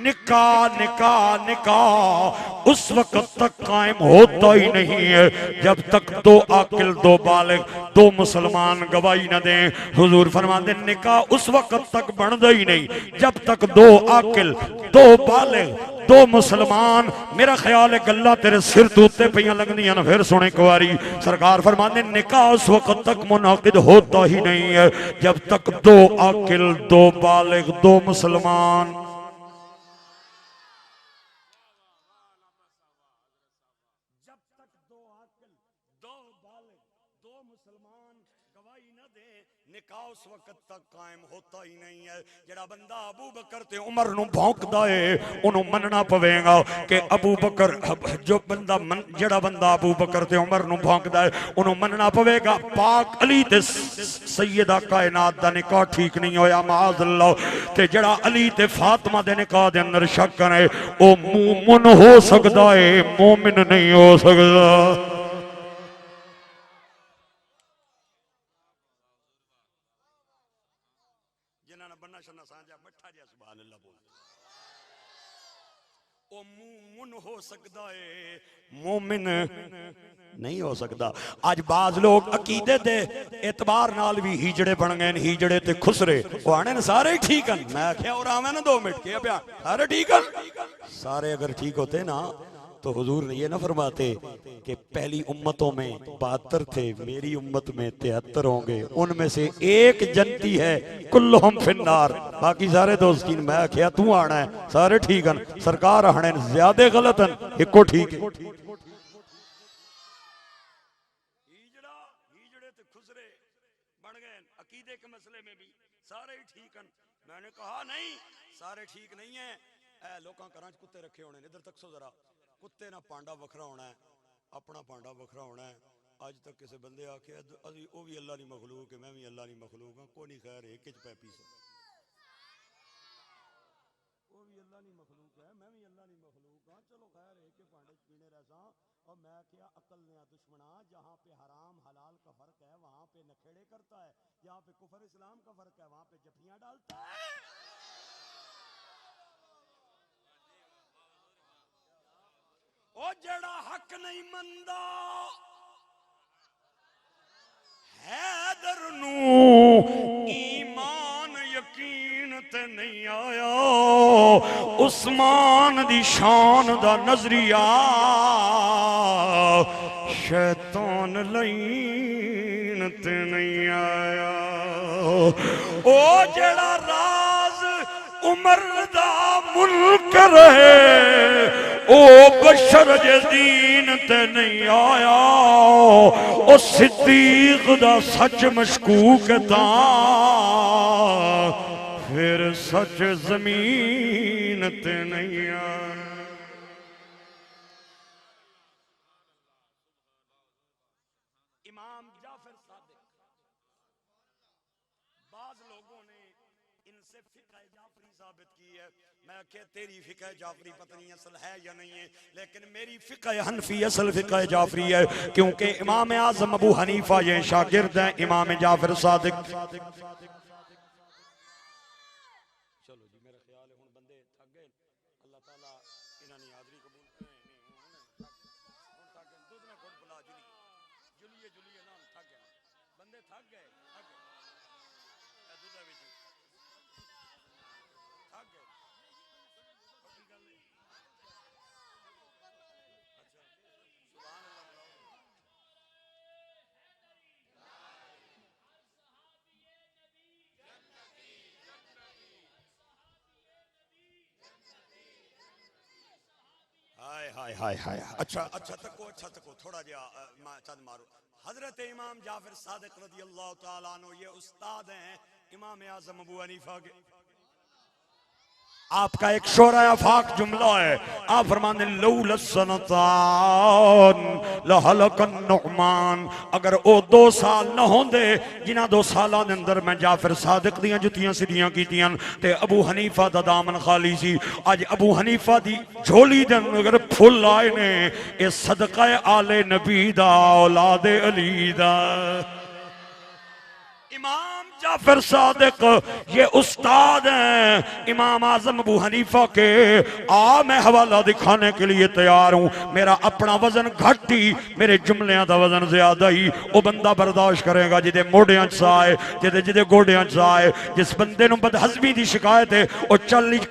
निकाह निकाह निकाह उस वक्त तक कायम होता ही नहीं है जब तक दो आकिल दो बालिग दो मुसलमान गवाही न दें। हुजूर फरमाते निकाह उस वक्त तक बनता ही नहीं जब तक दो आकिल दो बालिग दो मुसलमान। मेरा ख्याल है गल्ला तेरे सिर तो उत्ते पईयां लगदियां न, फिर सुने एक बारी। सरकार फरमाते निकाह उस वक्त तक मुनाकिद होता ही नहीं है जब तक दो आकिल दो बालिग दो मुसलमान। निकाह उस वक्त तक कायम होता ही नहीं है। जड़ा बंदा अबू बकर ते उमर नूं भौंकदा है उन्हों मनना पवेगा कि अबू बकर जो बंदा जड़ा बंदा अबू बकर ते उमर नूं भौंकदा है उन्हों मनना पवेगा पाक अली ते सैयदा कायनात दा निकाह ठीक नहीं होया माअज़ल्लाह। ते जड़ा अली ते फातिमा दे निकाह दे अंदर शक करे ओ मुमिन हो सकदा है, मोमिन नहीं हो सकदा। हो सकता है मोमिन नहीं हो सकता। आज बाज लोग अकीदे दे एतबार नाल भी हीजड़े बन गए, हीजड़े ते खुसरे वो आने सारे ठीक हैं। मैं आख्या और आवे ना 2 मिनट के प्या सारे ठीक हैं। सारे अगर ठीक होते ना तो हुजूर ये ना फरमाते कि पहली उम्मतों में 72 थे, मेरी उम्मत में 73 होंगे, उनमें से एक जन्नती है कुल्लुहुम फिन्नार, बाकी सारे दोस्तीन। मैं आख्या तू आना है सारे ठीक हैं, सरकार आने ज्यादा गलत हैं, इको ठीक है। अकीदे के मसले में भी सारे ठीक हैं। मैंने कहा नहीं सारे ठीक नहीं है। लोगों घर कुत्ते रखे होने, इधर तक सो जरा, कुत्ते ना पांडा वखरा होना है, अपना पांडा वखरा होना है। अज तक किसी बंदे आखे वो भी अल्लाह की मखलूक है, मैं भी अल्लाह की मखलूक हाँ, कोई नहीं खैर एक पैपी से वो भी अल्लाह की मखलूक है, मैं भी अल्लाह की मखलूक हाँ, चलो खैर एक पांडे पीने रहसा। और मैं क्या अकल ने दुश्मना, जहाँ पे हराम हलाल का फर्क है वहां पे नखेड़े करता है, जहाँ पे कुफर इस्लाम का फर्क है वहां पे जफियां डालता है। ओ जड़ा हक नहीं मनदा हैदर नू ईमान यकीन ते नहीं आया, उस्मान दी शान दा नजरिया शैतान लईन ते नहीं आया। ओ जड़ा राज उमर दा मुनकर है ओ बशर जे दीन ते नहीं आया, ओ सिद्दीक दा सच मशकूक ता फिर सच जमीन ते नहीं आया। इमाम जाफर सादिक, बाज लोगों ने इनसे फिक़ह जाफरी साबित की है। मैं क्या तेरी फिक़ह जाफरी पता नहीं असल है या नहीं है, लेकिन मेरी फिक़ह हनफी असल फिक़ह जाफरी है, क्योंकि इमाम आज़म अबू हनीफा ये शागिर्द हैं इमाम जाफर सादिक। चलो जी मेरा ख्याल है हुन बंदे थक गए, अल्लाह ताला इन्हां दी हाज़री कबूल करे। हुन थक गए, दूध ना घुट बुला जुलिए जुलिए ना थक गए बंदे, थक गए दूध विच हाय हाय हाय हाय। अच्छा अच्छा तको थोड़ा जा चंद मारो। हजरत इमाम जाफर सादिक रज़ी अल्लाह ताला अन्हु ये उस्ताद हैं इमाम आजम अबू हनीफा के। आपका एक शोरा आफाक जुमला है, आप फरमाते लौला सनतान लहलकन नुअमान, अगर ओ 2 साल न होंदे जिन्हां 2 सालां दे अंदर मैं जाफर सादिक दियां जुतियां सीधियां कीतियां ते अबू हनीफा दा दामन खाली सी। अज अबू हनीफा दी झोली दे अंदर फुल आए ने, ये सदका आले नबी दा औलादे अली दा। इमाम जाफर सादिक ये उस्ताद हैं इमाम आजम अबू हनीफा के। मैं हवाला दिखाने के लिए तैयार हूं। मेरा अपना वजन घट ही, मेरे जुमलियां दा वजन ज्यादा ही। वो बंदा बर्दाश्त करेगा जिदे मोढ़ियां च आए, जिदे जिदे गोडियां च आए। जिस बंदे नूं बदहजमी दी शिकायत है वो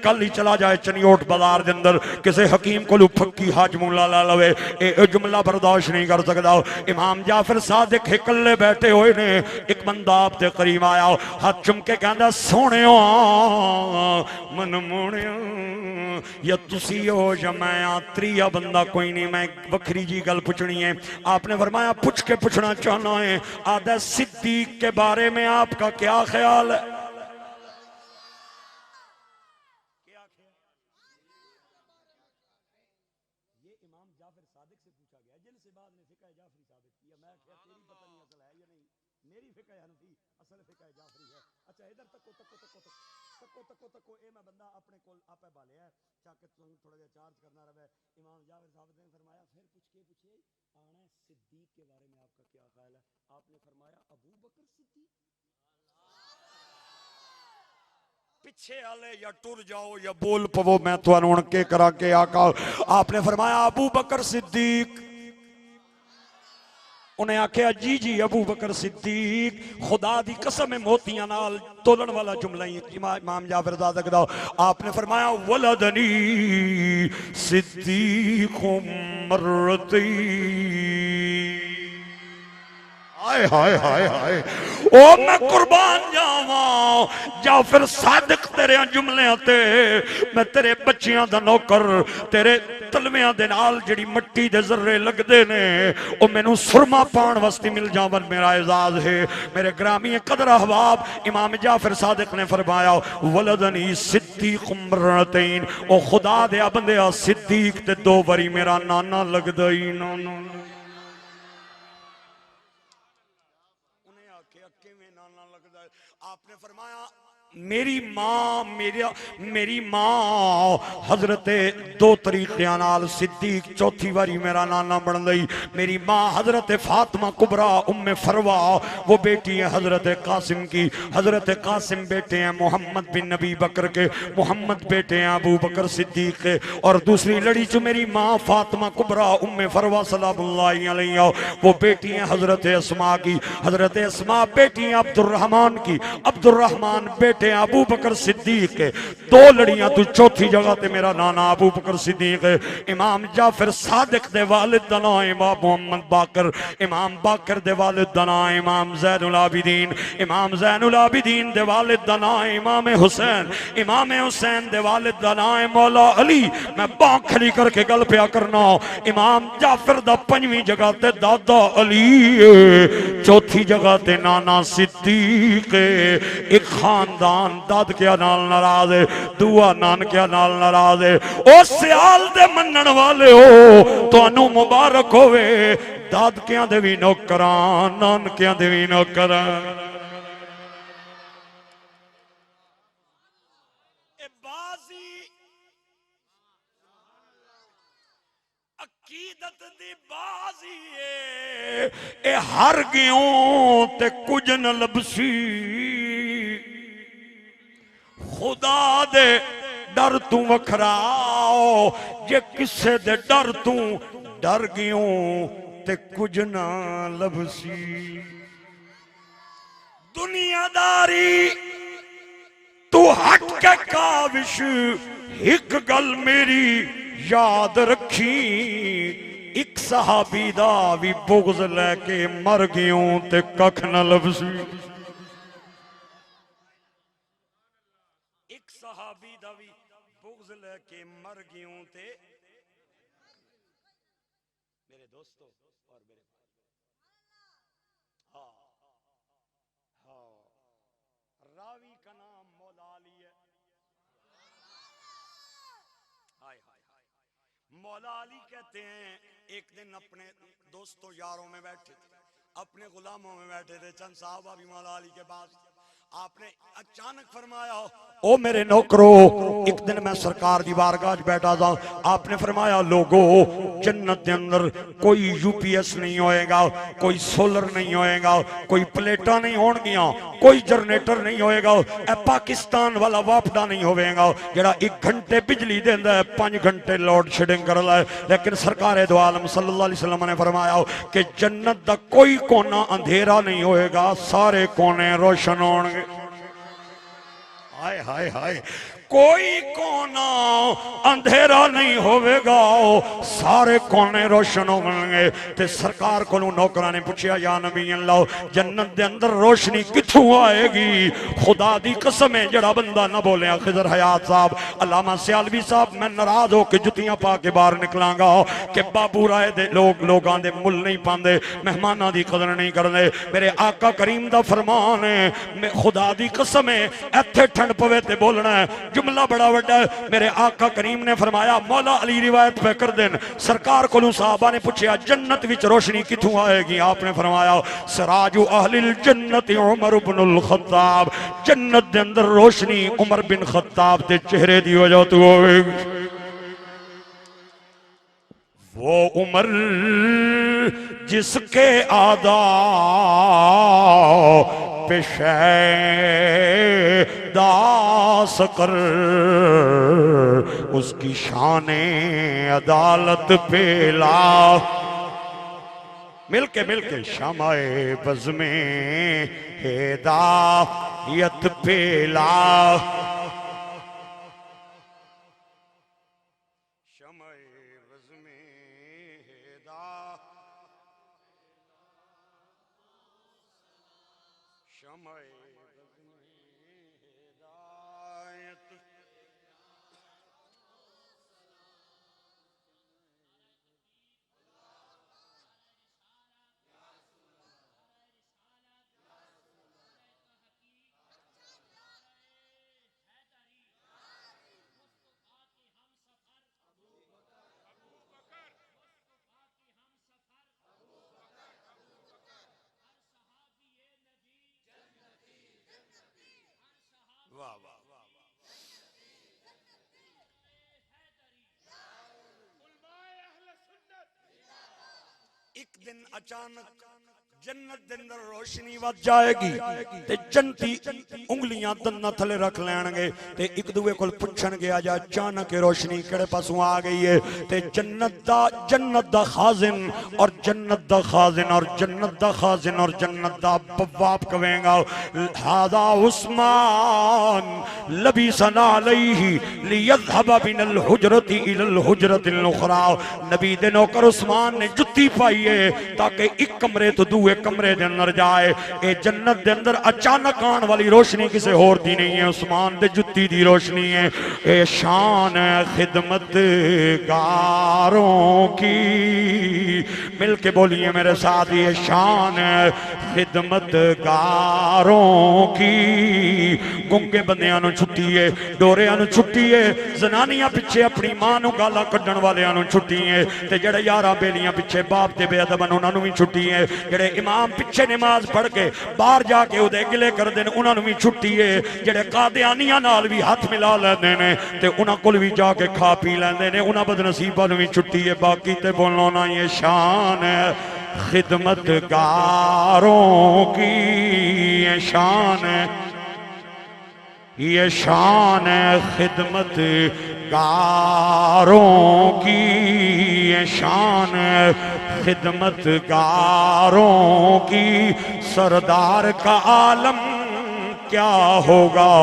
कल ही चला जाए चनियोट बाजार दे अंदर किसी हकीम को फक्की हाजमूला ला लवे, ये जुमला बर्दाश्त नहीं कर सकता। इमाम जाफर सादिक इकल्ले बैठे हुए ने, एक बंदा दे करीब आया, हाथ चुमके कहंदा सोहणे मन मोहणिया या तुसी हो या मैं त्रीया बंदा कोई नहीं, मैं वखरी जी गल पूछनी है। आपने फरमाया पूछ के पूछना चाहना है। आदा सिद्दीक के बारे में आपका क्या ख्याल है? ये इमाम जाफर सादिक से पूछा गया जिनसे बाद में फिका जाफरी साबित किया। मैं क्या तेरी पता नहीं असल है या नहीं, मेरी फिका हनफी असल फिका जाफरी है। अच्छा इधर तको तको तको तको तको तको ए मैं बंदा अपने कोल आपे बाले है ताकि तुम थोड़ा जा चार्ज करना रहे। इमाम जाफर साबित ने फरमाया फिर पूछ के पूछे आना सिद्दीक के बारे में आपका क्या ख्याल है? आपने फरमाया अबू बकर सिद्दीक। पिछे आले या टुर जाओ या बोल पवो, मैं तुहानू हुण के करा के आका। आपने फरमाया अबू बकर सिद्दीक। उन्हें आख्या जी जी अबू बकर सिद्दीक। खुदा दी कसम मोतियां नाल तोलन वाला जुमला ही इमाम जाफर सादिक दा। आपने फरमाया वलदनी सिद्दीक मर्रती। हाय हाय हाय हाय ओ मैं कुर्बान जावा जाफर सादिक तेरे जुमलियां ते। मैं तेरे बच्चियां दा नौकर, तेरे तलवियां दे नाल जिहड़ी मट्टी दे जर्रे लगदे ने ओ मैनू सुरमा पाण वास्ते मिल जावन मेरा एजाज है। मेरे ग्रामी कदर अहबाब इमाम जाफर सादिक ने फरमाया वलदनी सिद्दीक मर्रतैन। ओ खुदा दे बंदे सिद्दीक ते 2 बारी मेरा नाना लगदा ही नाना। आपने फरमाया मेरी मां हजरत 2 तरीक़े नाल सिद्दीक चौथी बारी मेरा नाना बन गई। मेरी मां हजरत फातिमा कुबरा उम्मे फरवा, वो बेटी है हजरत कासिम की। हजरत कासिम बेटे हैं मोहम्मद बिन नबी बकर के, मोहम्मद बेटे हैं अबू बकर सिद्दीक के। और दूसरी लड़ी चो मेरी मां फातिमा कुबरा उम्मे फरवा सलामुल्लाहि अलैहा, वो बेटी है हजरत अस्मा की। हजरत अस्मा बेटी है अब्दुर्रहमान की, अब्दुर्रहमान बेटे अबू बकर सिद्दीक के। 2 लड़ियां तू चौथी जगह ते मेरा नाना अबू बकर सिद्दीक है। इमाम जाफर सादिक दे वालिद दा नाम इमाम मोहम्मद बाकर, इमाम बाकर दे वालिद दा नाम इमाम ज़ैनुल आबिदीन, इमाम ज़ैनुल आबिदीन दे वालिद दा नाम इमाम हुसैन, इमाम हुसैन दे वालिद दा नाम मौला अली। मैं बांह खड़ी करके गल पिया करना। इमाम जाफर दा 5वीं जगह ते दादा अली, चौथी जगह ते नाना सिद्दीक। एक खानदान दाद क्या नाल नाराज है, दुआ नानकिया नाल नाराज है। ओ सियाल दे मनन वाले हो तुहानू मुबारक होवे। दादकियां दे भी नौकरां, नानकियां दे भी नौकरां। ए बाजी अकीदत दी बाजी है, ए हर गियों ते कुछ न लबसी। खुदा दे डर तू वखराओ, जे किसे दे डर तू डर गियों ते कुछ ना लभसी। दुनियादारी तू हट के काविश, एक गल मेरी याद रखी। एक सहाबी दा भी बुग़्ज़ लैके मर गियों ते कख न लभसी। सहाबी दा भी बुग़्ज़ लेके मर गियों ते मेरे दोस्तों और मेरे हाँ हाँ, रावी का नाम मौला अली है। हाय हाय हाय, मौला अली कहते हैं एक दिन अपने दोस्तों यारों में बैठे थे, अपने गुलामों में बैठे थे, चंद साहबा भी मौला अली के पास। आपने अचानक फरमाया, ओ मेरे नौकरो, एक दिन मैं सरकार दी बारगाह बैठा था, आपने फरमाया लोगो जन्नत के अंदर कोई यूपीएस नहीं होएगा, कोई सोलर नहीं होएगा, कोई प्लेटा नहीं होणगियां, कोई जनरेटर नहीं होएगा, ए पाकिस्तान वाला वापडा नहीं होवेगा जेड़ा 1 घंटे बिजली देंदा है 5 घंटे लोड शेडिंग कर ला है। लेकिन सरकार दो आलम सल्लल्लाहु अलैहि वसल्लम ने फरमाया कि जन्नत दा कोई कोना अंधेरा नहीं होएगा, सारे कोने रोशन होंगे। हाय हाय हाय, कोई कोना अंधेरा नहीं होवेगा, सारे कोने रोशन होंगे। ते सरकार को नौकरा ने पूछा, या नबी अल्लाह, जन्नत दे अंदर रोशनी किथों आएगी? खुदा दी कसम है जड़ा बंदा ना बोलिया, खिजर हयात साहब, अल्लामा सियालवी साहब, मैं नाराज होकर जुतियां पा के बाहर निकलांगा कि बाबू राय दे लोगां दे मुल नहीं पांदे, मेहमानां दी कदर नहीं करदे। मेरे आका करीम दा फरमान है, मैं खुदा दी कसम है इत्थे ठंड पवे ते बोलना है, जुमला बड़ा वड्डा है। मेरे आका करीम ने फरमाया, मौला अली रिवायत पे कर देन, सरकार को साहबा ने पूछा जन्नत विच रोशनी किथों आएगी? आपने फरमाया, सराजु अहलिल जन्नत उमर इब्नुल खत्ताब, जन्नत दे अंदर रोशनी उमर बिन खत्ताब दे चेहरे दी वजह तो होगी। वो उमर जिसके आदा पेशे दास कर, उसकी शाने अदालत पे ला, मिलके शमाए बज़ में हिदायत पे ला, शमाए बज़ में शमाए बज़ में हिदायत। वाह वाह, एक दिन अचानक जन्नत दे अंदर रोशनी वध जाएगी ते जन्नती उंगलियां दन्ना थले रख लैणगे ते एक दूए कोल पुछणगे, आ जा अचानक रोशनी किहड़े पासों आ गई है? ते जन्नत दा खाजिन और जन्नत दा खाजिन और जन्नत दा खाजिन और जन्नत दा बवाब कहेगा, हादा उस्मान लबीसना अलैहि लियज़हब बिनल हुजरति इलल हुजरतिल उखरा। नबी दे नौकर उस्मान ने जुत्ती पाई है ताकि एक कमरे तो दूए कमरे दे अंदर जाए। ए जन्नत दे अंदर अचानक आने वाली रोशनी किसी होर दी नहीं है, उस्मान दे जुत्ती दी रोशनी है। ए शान है खिदमतगारों की, मिलके बोलिए मेरे साथ, ये शान है खिदमतगारों की। गुंगे बंदियां नूं छुट्टी है, डोरियां नूं छुट्टी है, जनानियां पिछे अपनी मां नूं गालां कड्डण वालियां नूं छुट्टी है, ते जेड़े यारां बेलियां पिछे बाप दे बेअदबन उन्हां नूं भी छुट्टी है, जेड़े इमाम पिछे नमाज पढ़ के बाहर जाके उहदे गिले करदे ने उन्हां नूं भी छुट्टी है, जेड़े कादियानियां नाल भी हाथ मिला लैंदे ने ते उन्हां कोल भी जाके खा पी लैंदे ने, उन्हां बदनसीबां नूं भी छुट्टी है। बाकी ते बोलो ना, ये शान है खिदमतगारों की, ये शान है, ये शान है खिदमतगारों की, ये शान है खिदमतगारों की। सरदार का आलम क्या होगा,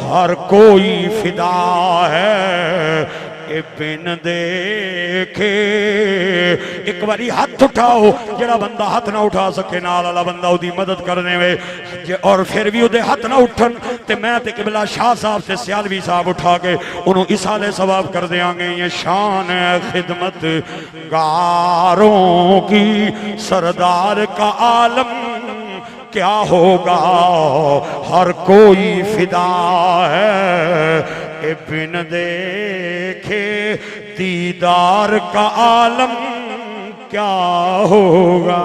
हर कोई फिदा है, बिन देखे एक बारी हाथ उठाओ, जेड़ा बंदा हाथ ना उठा सके नाल वाला बंदा उदी मदद करने वे, और फिर भी उदे हाथ ना उठन ते मैं ते किबला शाह साहब से सियालवी साहब उठा के उन्हों इसाले सवाब कर देंगे। ये शान है खिदमत गारों की, सरदार का आलम क्या होगा, हर कोई फिदा है, बिन देखे दीदार का आलम क्या होगा।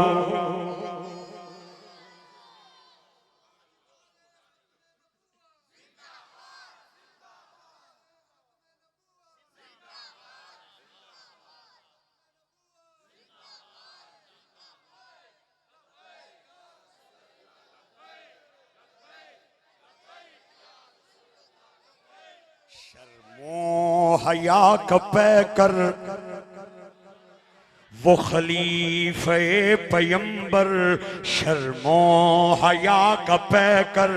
शर्मो हया कपै कर वो खलीफे पैगंबर, शर्मो हया कपै कर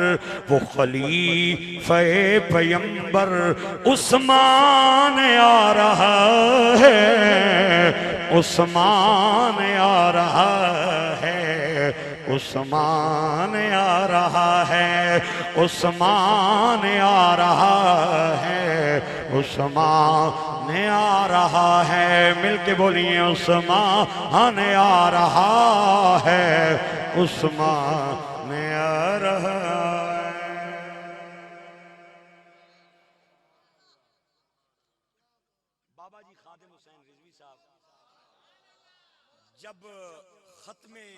वो खलीफे पैगंबर, उस्मान आ रहा है, उस्मान आ रहा है, उस्मान आ रहा है, उस्मान आ रहा है, उस्मान आ रहा है। मिलके बोलिए उस्मान आ रहा है, उस्मान आ रहा है। बाबा जी खादिम हुसैन रिजवी साहब जब खत्मे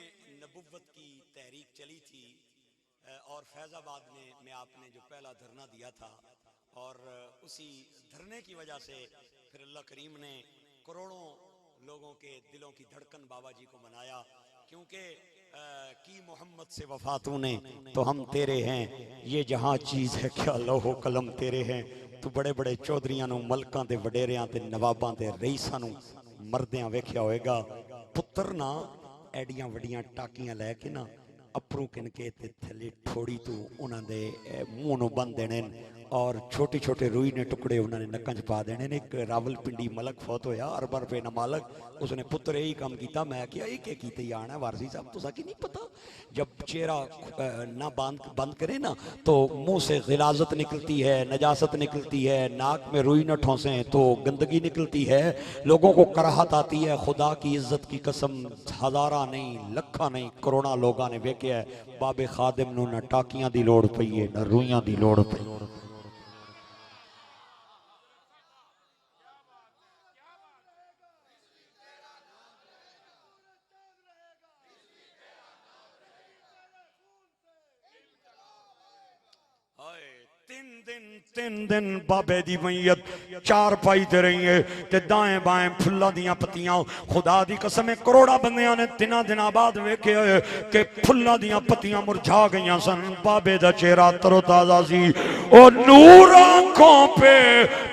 नबुव्वत की तहरीक चली थी और फैज़ाबाद में आपने जो पहला धरना दिया था, और उसी धरने की वजह से फिर अल्लाह करीम ने करोड़ों लोगों के दिलों की धड़कन बाबा जी को मनाया, क्योंकि की मोहम्मद से वफा तूने तो हम तेरे हैं, ये जहाँ चीज़ है क्या लोहो कलम तेरे हैं। तू बड़े बड़े चौधरियां नूं, मलकां दे वडेरियां ते नवाबां दे रईसां नूं मरदियां वेख्या होएगा, पुत्तर ना एडियां वडियां टाकियां लैके ना अपरू किनके ते थले ठोड़ी तू उन्हां दे मूंह नूं बन देने, और छोटे छोटे रूई ने टुकड़े उन्होंने नक्कां च पा देने। एक रावलपिंडी मलक फौत होया, अरबां रुपए ना मालक, उसने पुत्र यही काम किया। मैं क्या ये क्या कीते आना वारसी साहब, तुसा की नहीं पता, जब चेहरा ना बंद करे ना तो मुंह से गिलाजत निकलती है, नजासत निकलती है, नाक में रुई न ठोंसे तो गंदगी निकलती है, लोगों को कराहत आती है। खुदा की इज्जत की कसम, हजारा नहीं लखा नहीं करोड़ा लोगों ने वेख्या है बाबे खादिम नूं ना टाकियां दी लोड़ पई है ना रुइयां दी लोड़ पई। तीन दिन बाबे दी मैयत चार पाई ते रही है ते दाएं बाएं फुल्लां दियां पत्तियां, खुदा दी कसम करोड़ा बंदियां ने तिना दिनां बाद वेखे कि फुल्लां दियां पत्तियां मुरझा गईयां सन। बाबे दा चेहरा तरोताजा सी, और नूर आंखों पे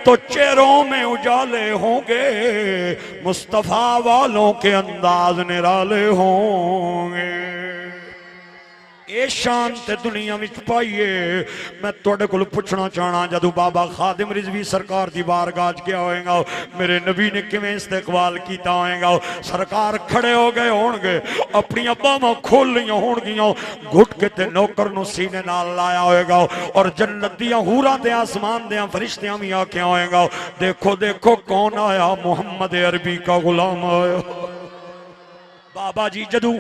तो चेहरों में उजाले होंगे, मुस्तफा वालों के अंदाज निराले होंगे। ये शान ते दुनिया में पाइए। मैं तुहाडे कोल पुछना चाहना, जदों बाबा खादिम रिजवी सरकार दी बारगाह च गया होएगा, मेरे नबी ने किवें इस्तकबाल कीता होएगा। सरकार खड़े हो गए होणगे, अपनी बाहां खोल लियां होणगियां, घुट के ते नौकर नूं सीने नाल लाया होएगा, और जन्नत दियां हूरां ते आसमान दियां फरिश्तियां भी आख्या होएगा, देखो देखो कौन आया, मुहम्मद अरबी का गुलाम आया। बाबा जी जदों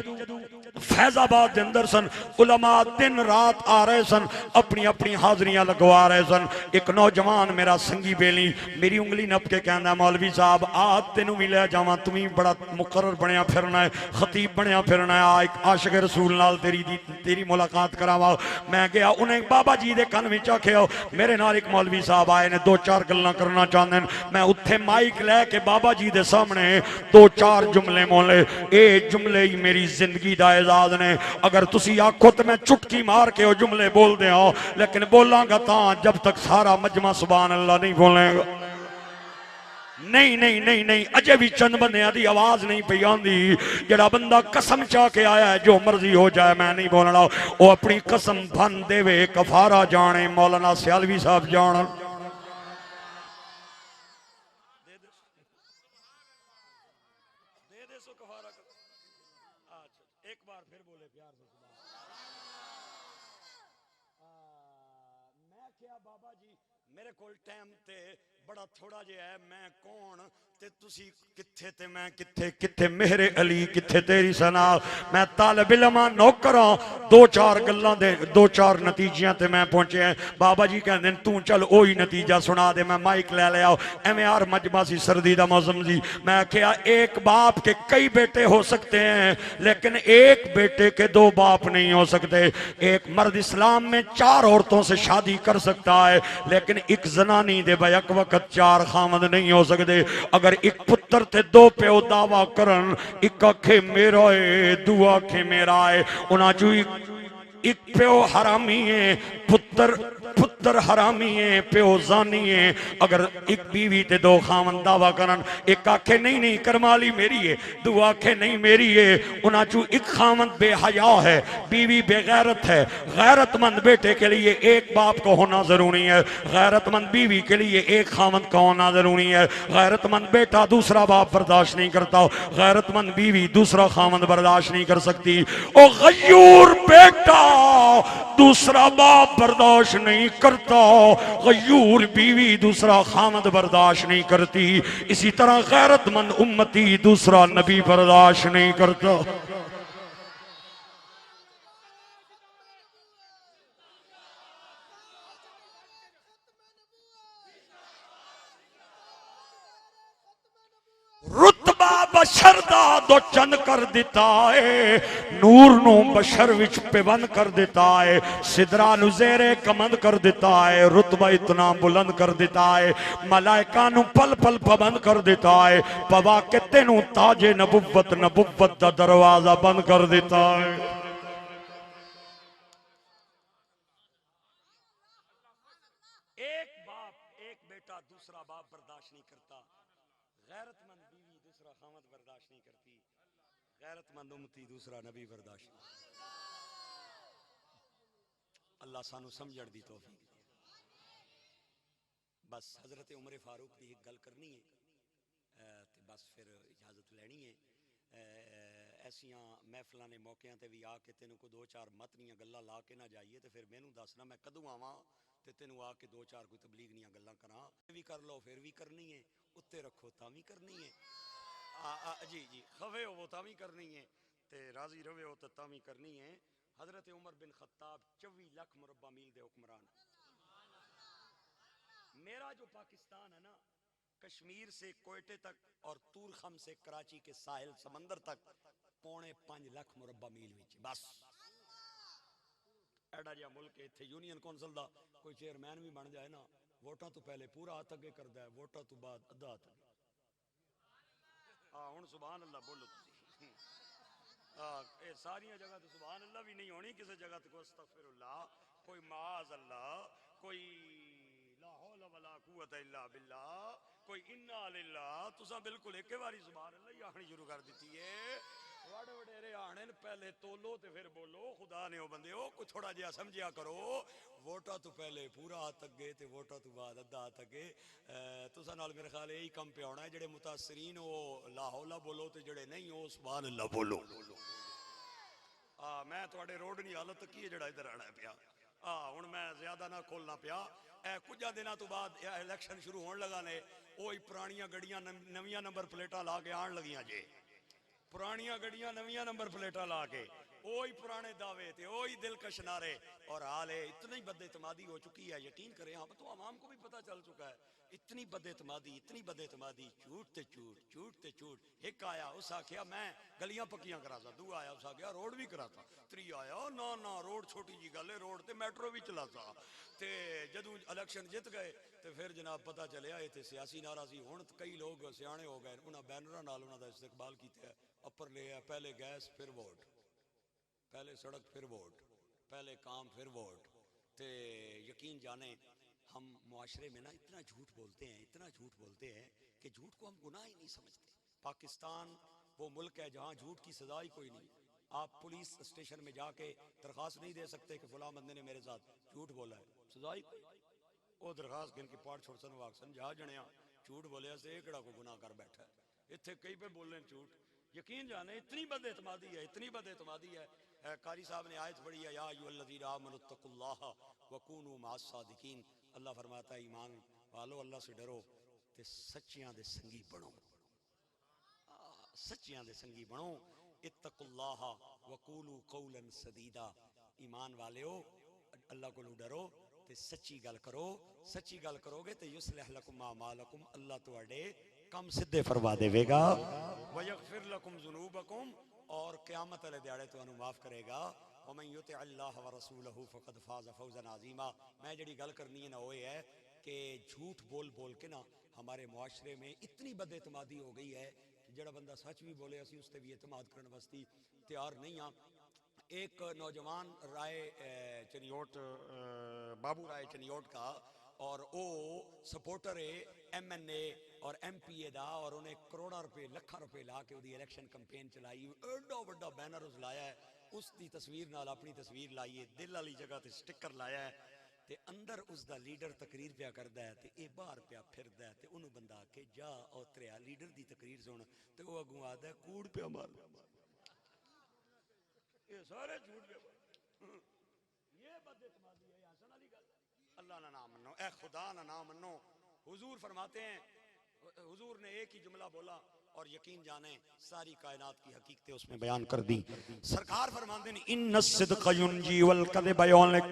फैजाबाद के अंदर सन, उलमा दिन रात आ रहे सन, अपनी अपनी हाजरियां लगवा रहे सन। एक नौजवान मेरा संगी बेली मेरी उंगली नप के कहना, मौलवी साहब आ तेनू भी लै जावां, तुम बड़ा मुकर्रर बनया फिरना है, खतीब बनया फिरना है, आ एक आशिक रसूल नाल तेरी मुलाकात करावा। मैं गया, उन्हें बाबा जी के कन में आख्या, मेरे नाल एक मौलवी साहब आए ने, दो चार गल्लां करना चाहते हैं। मैं उत्थे माइक लैके बाबा जी के सामने दो चार जुमले बोले, ये जुमले ही मेरी जिंदगी का ने। अगर तुसी आखो तो मैं चुटकी मार के वो जुमले बोल दे, लेकिन बोलांगा ता जब तक सारा मजमा सुभान अल्लाह नहीं बोलेगा। नहीं नहीं नहीं नहीं, अजे भी चंद बंदियां दी आवाज नहीं पई आंदी। जेड़ा बंदा कसम चाह के आया है जो मर्जी हो जाए मैं नहीं बोलना, वो अपनी कसम भन देवे, कफारा जाने, मौलाना सियालवी साहब जान। दसो कफारा कर। अच्छा एक बार फिर बोले प्यार से सुभान। मैं क्या बाबा जी मेरे कोल टाइम ते बड़ा थोड़ा जिहा है, मैं कौन ते तुसी किथे ते मैं किथे, किथे मेरे अली किथे तेरी सना। मैं तालिब इल्म नौकर हां, दो चार गल्लां दे दो चार नतीजियां ते मैं पहुंचे हैं। बाबा जी कहंदे तू चल ओही नतीजा सुना दे। मैं माइक ले लिया, एवं यार मजमा सी सर्दी दा मौसम जी। मैं क्या एक बाप के कई बेटे हो सकते हैं लेकिन एक बेटे के दो बाप नहीं हो सकते। एक मर्द इस्लाम में चार औरतों से शादी कर सकता है लेकिन एक जनानी दे बैक वक्त चार खामद नहीं हो सकते। अगर एक पुत्र ते दो प्यो दावा करन, एक आखे मेरा है दू आखे मेरा है, उन्हां चू एक प्यो हरामी है, पुत्र पुत्र हरामी है, प्यो जानी है। अगर एक बीवी ते दो खामन दावा करन, एक आखे नहीं नहीं करमाली मेरी है, दू आखे नहीं मेरी है, उन्हां चू एक खामन बेहया है, बीवी बेगैरत है। गैरतमंद बेटे के लिए एक बाप को होना जरूरी है, गैरतमंद बीवी के लिए एक खामन का होना जरूरी है। गैरतमंद बेटा दूसरा बाप बर्दाश्त नहीं करता, गैरतमंद बीवी दूसरा खामन बर्दाश्त नहीं कर सकती। ओ गयूर बेटा दूसरा बाप बर्दाश्त नहीं करता, गयूर बीवी दूसरा खामद बर्दाश्त नहीं करती। इसी तरह गैरतमंद उम्मती दूसरा नबी बर्दाश्त नहीं करता। रुतबा बशर दा दो चंद कर दिता है, नूर नू बशर विच पेबंद कर दिता है, सिदरा नु ज़ेरे कमंद कर दिता है, रुतबा इतना बुलंद कर दिता है, मलाइका नु पल पल पाबंद कर देता है, पवा के तेनू ताजे नबुव्वत नबुव्वत दा दरवाजा बंद कर देता है। एक बाप एक बेटा दूसरा बाप बर्दाश्त नहीं करता, गैरतमंद बीवी दूसरा खामद बर्दाश्त नहीं करती, गैरतमंद उम्मती दूसरा नबी बर्दाश्त नहीं। अल्लाह सानू समझण दी तौफीक दे। बस हजरत उमर फारूक की एक गल करनी है ते बस फिर इजाजत लेनी है। ऐसियां महफिलों ने मौकों ते भी आके तेनों को दो चार मतनियां गल्लां ला के ना जाइए तो फिर मैनू दसना मैं कदों आवां ते तेनों आके दो चार कोई तबलीग नियां गल्लां करां। भी कर लो फिर भी करनी है, उत्ते रखो तां भी करनी है, जी जी खवे हो तां भी करनी है, ते राजी रवे हो तो तां भी करनी है। हजरत उमर बिन खत्ताब 24 लाख मुरब्बा मील दे हुक्मरान। मेरा जो पाकिस्तान है ना, कश्मीर से कोयटे तक और तूरखम से कराची के साहिल समंदर तक 4.5 लाख मुरब्बा मील विच बस एडा जिहा मुल्क है। इत्थे यूनियन कौंसल दा कोई चेयरमैन भी बन जाए ना, वोटां तो पहले पूरा हाथ अगे करदा है, वोटां तो बाद अद्धा हाथ अगे। हुण सुभान अल्लाह बोलो तुसीं। ये सारियां जगह तो सुभान अल्लाह भी नहीं होनी, किसी जगह तो कोई अस्तगफिरुल्लाह, कोई माज अल्लाह, कोई ला हौल वला कुव्वता इल्ला बिल्लाह, कोई इन्ना लिल्लाह। तुसा बिल्कुल एक बारी सुभान अल्लाह ही आखनी शुरू कर दी है। वड वडेरे आने पहले तोलो ते फिर बोलो, खुदा ने ओ बंदे ओ कोई थोड़ा जिहा समझिया करो। वोटा तो पहले पूरा हाथ अगे ते वोटा तो बाद अद्धा हाथ अगे। तुसा नाल मेरे ख्याल यही कम पे आना है, जेडे मुतासरीन हो ला हौला बोलो ते जेडे नहीं हो सुभान अल्लाह बोलो। मैं थोड़े रोड नी हालत की है जेड़ा इधर आना पिया। हुण मैं ज्यादा ना खोलना पिया। कुछ दिनों तो बाद इलेक्शन शुरू होने लगा ने, वही पुरानियां गड्डियां नवियां नंबर प्लेटा ला के आन लगियां जे, पुरानियां गड्डियां नवियां नंबर प्लेटा ला के, वही पुराने दावे थे, वही दिलकश नारे। और हाल है इतनी बदएतमादी हो चुकी है, यकीन करें आप तो आवाम को भी पता चल चुका है, इतनी बदएतमादी, इतनी बदएतमादी, झूठ ते झूठ, झूठ ते झूठ। एक आया उस आख्या मैं गलियां पक्कियां करा सा, दू आया उस आख्या रोड भी करा सा, त्री आया ना ना रोड छोटी जी गल है, रोड ते मेट्रो भी चला सा। ते जदों इलेक्शन जित गए तो फिर जनाब पता चलिया ये सियासी नारा सी। हुण कई लोग सियाणे हो गए, उन्होंने बैनर नाल उन्हों का इस्तेकबाल किया, अपर ले पहले गैस फिर वोट, पहले सड़क फिर वोट, पहले काम फिर वोट। ते यकीन जाने हम मुआशरे में ना इतना झूठ बोलते हैं, इतना झूठ बोलते हैं कि झूठ को हम गुनाह ही नहीं समझते। पाकिस्तान वो मुल्क है जहाँ झूठ की सजा ही कोई नहीं। आप पुलिस स्टेशन में जाके दरखास्त नहीं दे सकते कि फलां बंदे ने मेरे साथ झूठ बोला है, सजा ही कोई। वो दरखास्त गिन के पाठ छोड़ सन वाकसन जा जणिया झूठ बोलिया से एकड़ा को गुनाह कर बैठा है। इत्थे कई पे बोले झूठ, यकीन जाने इतनी बदएतमादी है, इतनी बदएतमादी है। कारी साहब ने आयत पढ़ी है, या अय्युहल्लज़ीना आमनुत्तकुल्लाह वकूनू मअस-सादिकीन। अल्लाह फरमाता है ईमान वालो अल्लाह से डरो ते सच्चियां दे संगी बनो, सच्चियां दे संगी बनो। इत्तकुल्लाह वकूलू कौलन सदीदा। ईमान वालेओ अल्लाह को डरो ते सच्ची गल करो। सच्ची गल करोगे तो युस्लिह लकुम आमालकुम, अल्लाह तुहाडे कम सिद्धे फरमा देवेगा। व यगफिर लकुम ज़ुनूबकुम, और क़यामत वाले दिहाड़े तुहानू माफ करेगा। व मन युति अल्लाह व रसूलहू फ़क़द फ़ाज़ फ़ौज़न अज़ीमा। मैं जड़ी गल करनी है ना वो है कि झूठ बोल बोल के ना हमारे मुआशरे में इतनी बदएतमादी हो गई है कि जड़ा बंदा सच भी बोले असी उस पर भी एतमाद करने वास्ते तैयार नहीं हाँ। एक नौजवान राय चनियोट, बाबू राय चनियोट का, और वो सपोर्टर है MNA और MPA दा, और उन्हें करोड़ा रुपए लखा रुपए ला के उसकी इलेक्शन कैंपेन चलाई। एडा बड़ा बैनर उस लाया है, उसकी तस्वीर नाल अपनी तस्वीर लाई है, दिल वाली जगह ते स्टिकर लाया है, ते अंदर उसका लीडर तकरीर पिया करदा है, ते ये बाहर पिया फिरदा है, ते उन्होंने बंदा आके जा उतरिया लीडर की तकरीर सुन, ते वो अगू आदा है कूड़ पिया मार। ये सारे झूठ पे ये बदएतमादी है, हसन वाली गल। अल्लाह ना नाम मनो, ए खुदा ना नाम मनो। हुजूर फरमाते हैं, हुजूर ने एक ही जुमला बोला और यकीन जाने सारी कायनात की हकीकतें उसमें बयान कर दी। सरकार फरमाते हैं इन्न सिद्क़ युनजी वल कज़िब युहलिक।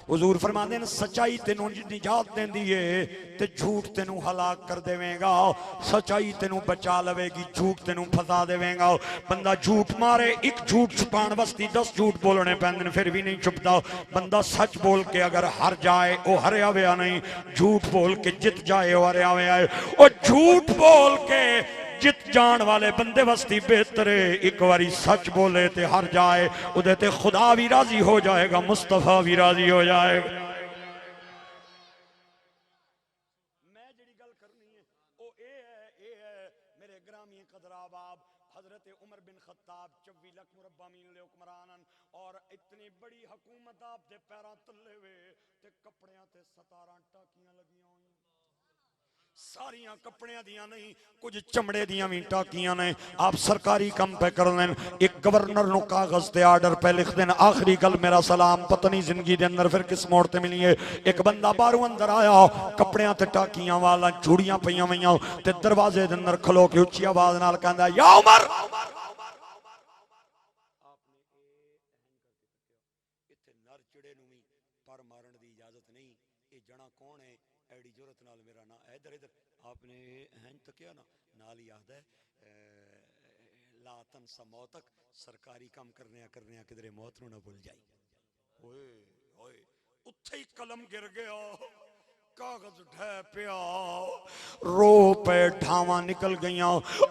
हुजूर फरमाते हैं सच्चाई तेनू निजात देंदी है ते झूठ तेनू हलाक कर देवेगा। सच्चाई तेनू बचा लवेगी, झूठ तेनू फसा देवेगा। बंदा झूठ मारे, एक झूठ छुपाण वास्ते 10 झूठ बोलने पैंदे फिर भी नहीं छुपता। बंदा सच बोल के अगर हार जाए वो हरया हुआ नहीं, झूठ बोल के जित जाए वो हरया हुआ है। और झूठ बोल के जित जान वाले बंदे वास्ते बेहतर है एक बारी सच बोले ते हर जाए, उदे ते खुदा भी राजी हो जाएगा, मुस्तफा भी राजी हो जाएगा। मैं जिहड़ी गल करनी है वो ये है मेरे ग्रामी कदराबाब हजरत उमर बिन खत्ताब 24 लाख मुरब्बा मील दे हुक्मरान, और इतनी बड़ी हुकूमत आप दे पैरां तले वे ते कपड़ियां ते 17 टाकियां लगियां हुई, सारियां कपड़ियां दियां नहीं, कुछ चमड़े दियां भी टाकियां ने। आप सरकारी काम पे कर लें, एक गवर्नर नु कागज ते आर्डर पे लिख देन आखिरी गल मेरा सलाम, पता नहीं जिंदगी दे अंदर फिर किस मोड़ ते मिली है। एक बंदा बाहरों अंदर आया, कपड़ियां ते टाकियां वाला चूड़ियां पईयां वईयां ते दरवाजे दे अंदर खलो के उच्ची आवाज नाल कहंदा या उमर। इत्थे नर चिड़े नु भी पर मारन दी इजाजत नहीं। ये जना कौन है एडी जुरत नाल मेरा ना इधर इधर आपने हैं तो क्या ना नाल ही याद है लातन सा मौतक, सरकारी काम करने किधरे मौत नू ना भूल जाई। ओए ओए उत्थे ही कलम गिर गया, कागज ढह पिया, रो पे ढावा निकल गईया।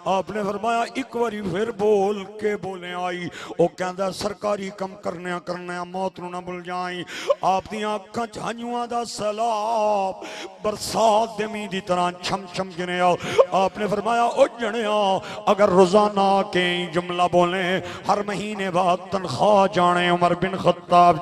आपने फरमाया एक बारी फिर बोल के बोले आई, वो कहता सरकारी कम करने मौत नू ना भूल जाई। आप दी अखां च हंझुआं दा सैलाब बरसात दे मींह दी तरह छम छम गिने आओ। आपने फरमाया ओ जणिया अगर रोजाना के जुमला बोले हर महीने बाद तनख्वाह जाने उमर बिन खत्ताब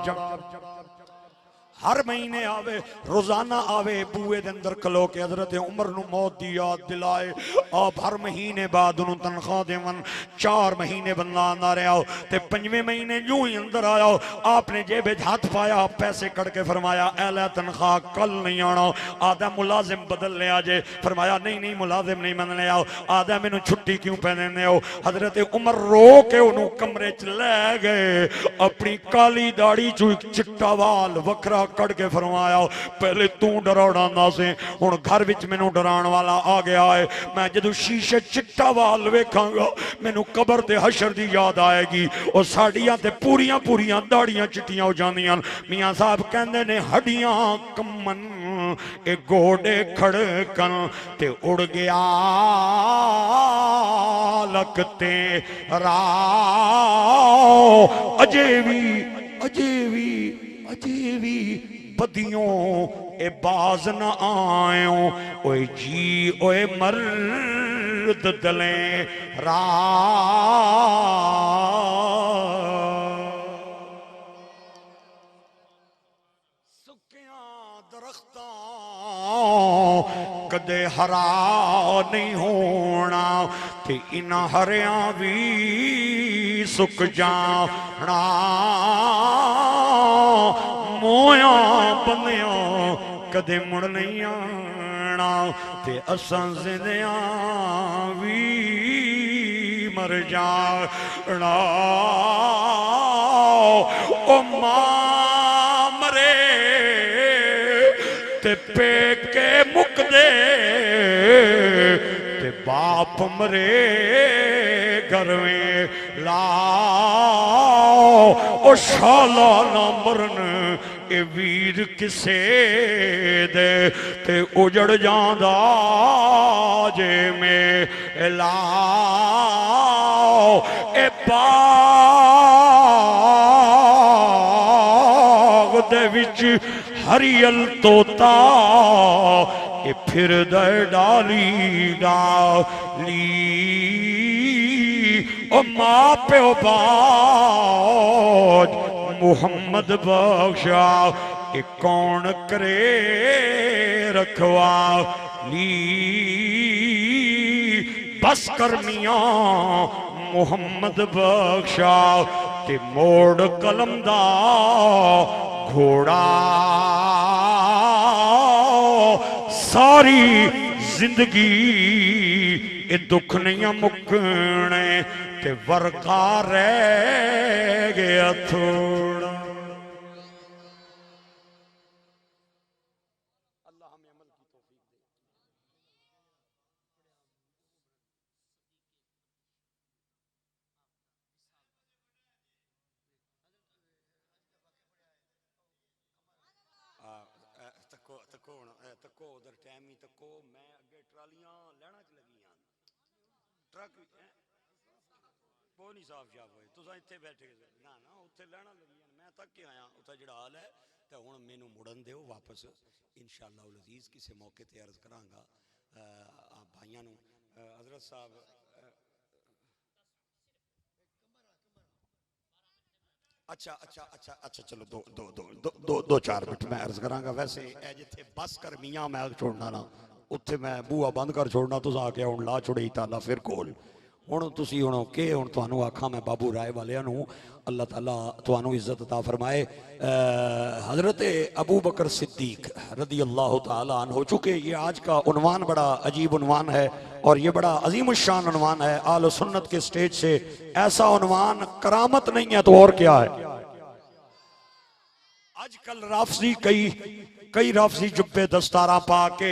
हर महीने आवे, रोजाना आवे, बूए दे अंदर खलो के हजरत उमर नू मौत दी याद दिलाए। आप हर महीने बाद उन्होंने तनख्वाह देवन। 4 महीने बंदा आंदा रहा ते 5वें महीने यूं ही अंदर आया। आपने जेब हाथ पाया, पैसे कट के फरमाया ऐला तनख्वाह कल नहीं आना। आदा मुलाजिम बदल लिया जे। फरमाया नहीं नहीं मुलाजिम नहीं बदल लिया। आदा मैनू छुट्टी क्यों पै देंदे हो। हजरत उमर रो के उन्होंने कमरे च ले गए, अपनी काली दाढ़ी चू एक चिट्टा वाल वखरा कट के फरमाया पहले तू डराउना से, हुण घर विच मैनू डराण वाला आ गया है। मैं जदों शीशे चिट्टा वाल वेखांगा मैनू कबर ते हशर दी याद आएगी। और साड़ियां ते पूरियां पूरियां दाड़ियां चिट्टियां हो जांदियां। मियां साहब कहंदे ने हड्डियां कम्मन ए गोडे खड़कन ते उड़ गया लकते राव अजे भी बदियों ए बाज न आयो। ओए जी ओए मर्द दले रा सुकियां दरख्तां कदे हरा नहीं होना ते इन्हां हरियां भी सुक जाना मोया बंदियां कदे मुड़ नहीं आना ते असां जिंदियां भी मर जाना ओ मां मरे ते पेके मुकदे ते बाप मरे घरवें लाओ ओ शाला ना मरन ए वीर किसे दे ते उजड़ जांदा जे में लाओ ए बाग दे विच हरियल तोता ए फिर दे डाली डाली ओ मां प्यो बाज मुहम्मद बख्शा ए कौन करे रखवाली बस कर मियां मुहम्मद बख्शा ते मोड़ कलम दा घोड़ा सारी जिंदगी ए दुख नहीं मुकने ते वर्का रह गया थोड़ा। अल्लाह हमें अमल की तौफीक दे। तको उधर टाइम ही तको मैं अगे ट्रालियां लैना च लगी ट्रक कोई नहीं साफ शाफ होए तुसा इत्थे बैठे ना ना उत्थे लैना लगी मैं तक के आया उत्थे जिहड़ा हाल है ते हुण मैनू मुड़न दिओ वापस इंशाअल्लाह उल अजीज किसी मौके ते अर्ज करांगा आप भाइयां नू हजरत साहब अच्छा अच्छा अच्छा अच्छा चलो दो दो दो दो दो दो चार मिनट मैं अर्ज करांगा वैसे ए जिथे बस कर मियां मैं छोड़ना ना उत्थे मैं बूहा बंद कर छोड़ना तुस आके हुण ला छुड़ई ताला फिर कोल हुण तुसी हुण के हुण तुहानू आखां मैं बाबू राय वालियां नू अल्लाह ताला तुहानू इज्जत अता फरमाए। हजरत अबू बकर सिद्दीक रदी अल्लाह ताला अन्हु हो चुके ये आज का उन्वान बड़ा अजीब उन्वान है और ये बड़ा अजीम शान उन्वान है आल सुन्नत के स्टेज से ऐसा उन्वान करामत नहीं है तो और क्या है। आजकल राफजी कई राफजी जुब्बे दस्तारा पा के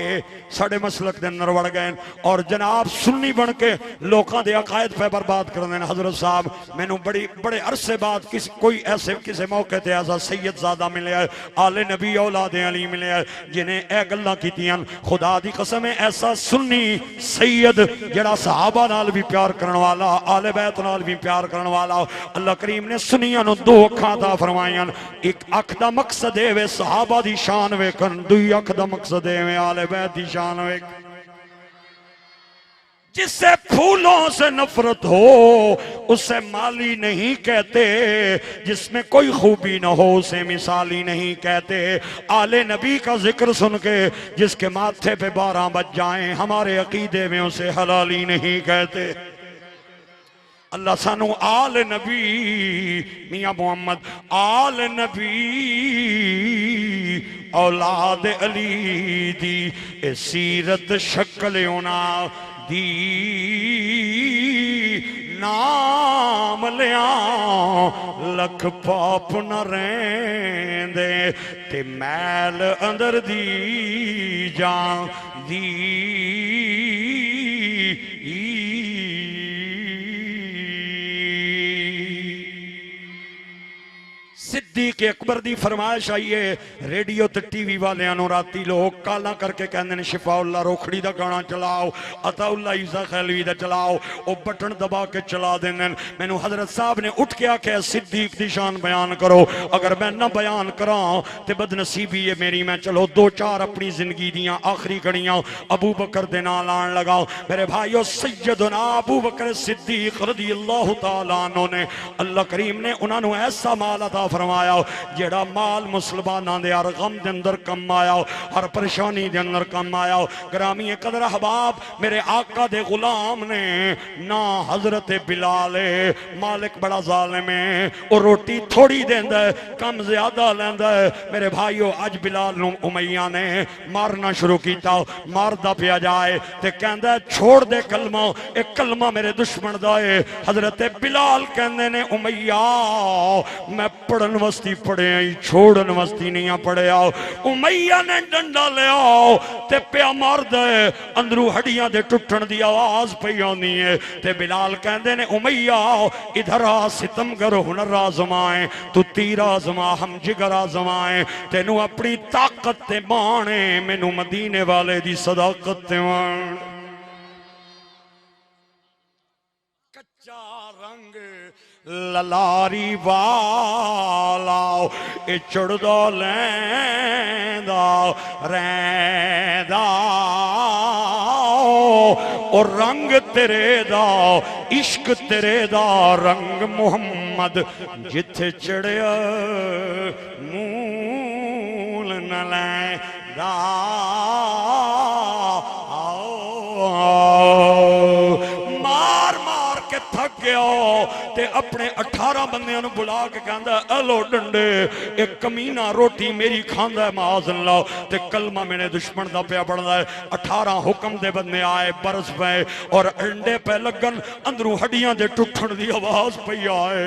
साढ़े मसलक के अंदर वड़ गए और जनाब सुन्नी बन के लोगों के अकायद पे बर्बाद कर दें। हजरत साहब मैनू बड़े अरसे बाद कोई ऐसे किसी मौके ते ऐसा सैयद ज़ादा मिले आले नबी औलाद अली मिले जिन्हें यह गल्लां कीतियां खुदा दी कसम है ऐसा सुन्नी सैयद जड़ा सहाबा नाल भी प्यार करने वाला आले बैत नाल भी प्यार करने वाला अल्लाह करीम ने सुनिया नू दो अखां दा फरमाईयां एक अख दा मकसद है वे सहाबा दी शान वे दुई अख दा मकसद है आले बैत दी शान वे। जिससे फूलों से नफरत हो उसे माली नहीं कहते जिसमें कोई खूबी न हो उसे मिसाली नहीं कहते। आले नबी का जिक्र सुन के जिसके माथे पे 12 बज जाएं हमारे अकीदे में उसे हलाली नहीं कहते। अल्लाह सानू आल नबी मियां मोहम्मद आल नबी औलाद अली दी ए सीरत शक्ल होना दी नाम लिया लख पाप न रेंदे ते मैल अंदर दी जान दी सिद्दीक अकबर दी फरमाइश आई है रेडियो ते टीवी वालियां नूं राती लोग काला करके कहंदे ने शिफाउल्ला रोखड़ी दा गाना चलाओ अताउल्ला ईसा खैलवी दा चलाओ ओ बटन दबा के चला देंदे। मैनू हजरत साहब ने उठ के आख्या सिद्दीक दी शान बयान करो अगर मैं ना बयान करां ते बदनसीबी है मेरी मैं चलो 2-4 अपनी जिंदगी दियां आखिरी घड़ियां अबू बकर दे नाल आन लगाओ। मेरे भाइयों सैयदना अबू बकर सिद्दीक रज़ियल्लाहु तआला अन्हु ने अल्लाह करीम ने उन्हां नूं ऐसा माल अता फरमाया फरमाया जेड़ा माल मुसलमाना दे हर गम दे अंदर कम आया हर परेशानी दे अंदर कम आया। ग्रामी कदर अहबाब मेरे आका दे गुलाम ने ना हजरत बिलाल मालिक बड़ा जालिम है और रोटी थोड़ी देंदा है कम ज्यादा लैंदा है। मेरे भाईओ अज बिलाल नूं उमैया ने मारना शुरू किया मारदा पिया जाए ते कहंदा छोड़ दे कलमा एक कलमा मेरे दुश्मन दा है। हजरत बिलाल कहंदे ने उमैया मैं पढ़न वस्ती पढ़िया ही छोड़न वस्ती नहीं पढ़िया। उमैया ने डंडा लिया ते पिया मारदा है अंदरू हड्डियां दे टुटण दी आवाज पई आउंदी है ते बिलाल कहंदे ने उमैया इधर आ सितमगर हुनर आजमाए तू तीर आजमा हम जिगर आजमाए तेनू अपनी ताकत ते माने मैनू मदीने वाले दी सदाकत ते मान। कच्चा रंग ललारी वाला ए चढ़दा लैंदा रैंदा और रंग तेरे दा इश्क तेरे दा रंग मुहम्मद जिथे चढ़िया मूल न लैंदा। मार मार के थक गया ते अपने 18 बंदियां नूं बुला के कहंदा एलो डंडे एक कमीना रोटी मेरी खांदा है माज़अल्लाह ते कलमा मेरे दुश्मन दा पिया पढ़दा है। 18 हुक्म दे बंदे आए बरस पे और अंडे पे लगन अंदरू हड्डियां दे टुटण दी आवाज पई आए।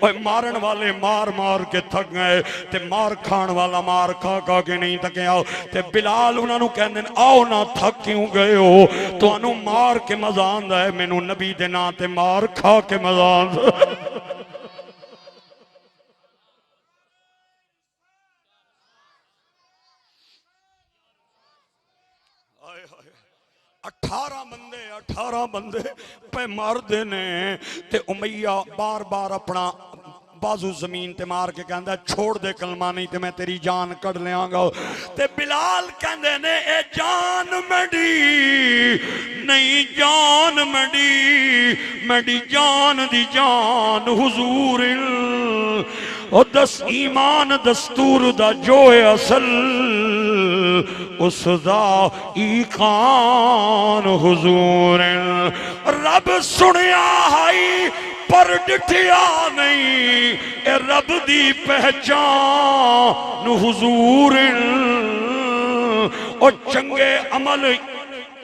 ओए मारन वाले मार मार के थक गए ते मार खान वाला मार खा खा के नहीं थकिया ते बिलाल उन्हां नूं कहंदे आओ ना थक क्यों गए हो तुहानू मार के मजा आंदा है मैनू नबी दे नां ते मार खा के मजा आंदा। 18 बंदे पे मारदे ने ते उमैया बार बार अपना बाजू जमीन ते मार के कहंदा छोड़ दे कलमा नहीं ते मैं तेरी जान कढ़ लियांगा। ते बिलाल कहंदे ने ए जान मड़ी नहीं जान मड़ी मड़ी जान दी जान हुजूर ओ दस ईमान दस्तूर दा जो है असल उसदा ईकान हुजूर रब सुनिया हाई पर डिठिया नहीं ए रब दी पहचान हुजूर ओ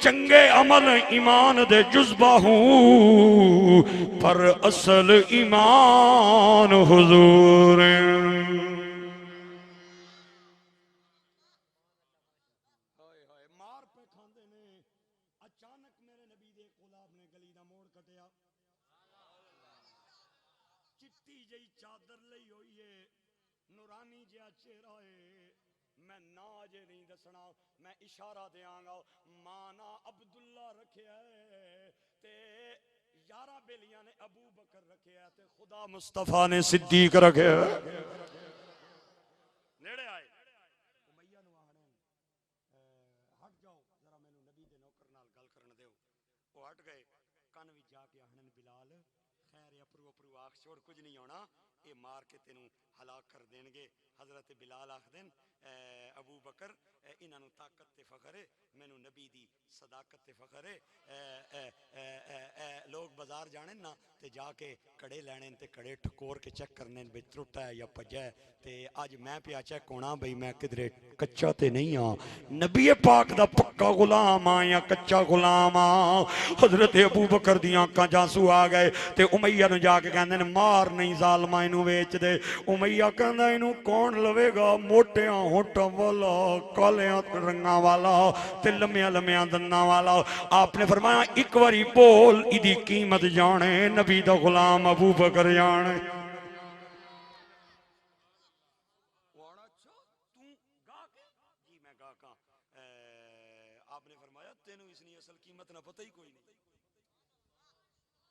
चंगे अमल ईमान दे जुज़बा हूँ पर असल ईमान हुजूर। मार पे खांदे ने अचानक मेरे नबी दे गुलाब ने गली दा मोड़ कटिया चिट्टी जई चादर लई होई है नूरानी जिहा चेहरा है मैं ना अजे नहीं दसना मैं इशारा देंगा माना अब्दुल्ला रखिया है ते 11 बेलियां ने अबू बकर रखिया ते खुदा मुस्तफा ने सिद्दीक रखिया। नेड़े आए उमैया नु आखने हट जाओ जरा मैनू नबी दे नौकर नाल गल करन दिओ। वो हट गए कन विच जाके आखने बिलाल खैर अपरू अपरू आख छोड़ कुछ नहीं होना ये मार के तेनू हलाक कर देंगे। हजरत बिलाल आखदेन अबू बकर इन्हां नू ताकत ते फखर है मैनू नबी दी सदाकत ते फखर है। लोग बाजार जाने ना ते जाके कड़े लैने ते कड़े ठकोर के चेक करने बई त्रुटा है या भज्जा है ते अज मैं पिया चेक होना बई मैं किधरे कच्चा ते नहीं हाँ नबी पाक दा पक्का गुलाम हाँ या कच्चा गुलाम हाँ। हजरत अबू बकर दी आंखां जांसू आ गए ते उमैया नू जाके कहंदे ने मार नहीं जालमा इनू वेच दे। उमैया कहंदा इनू कौन लवेगा मोटियां होठां वाला कालियां रंगां वाला ते लम्मियां लम्मियां दंदां वाला। आपने फरमाया एक बारी बोल इदी कीमत जाने नबी दा गुलाम अबू बकर जाने। आपने फरमाया तेनू इसनी असल कीमत ना पता ही कोई नहीं।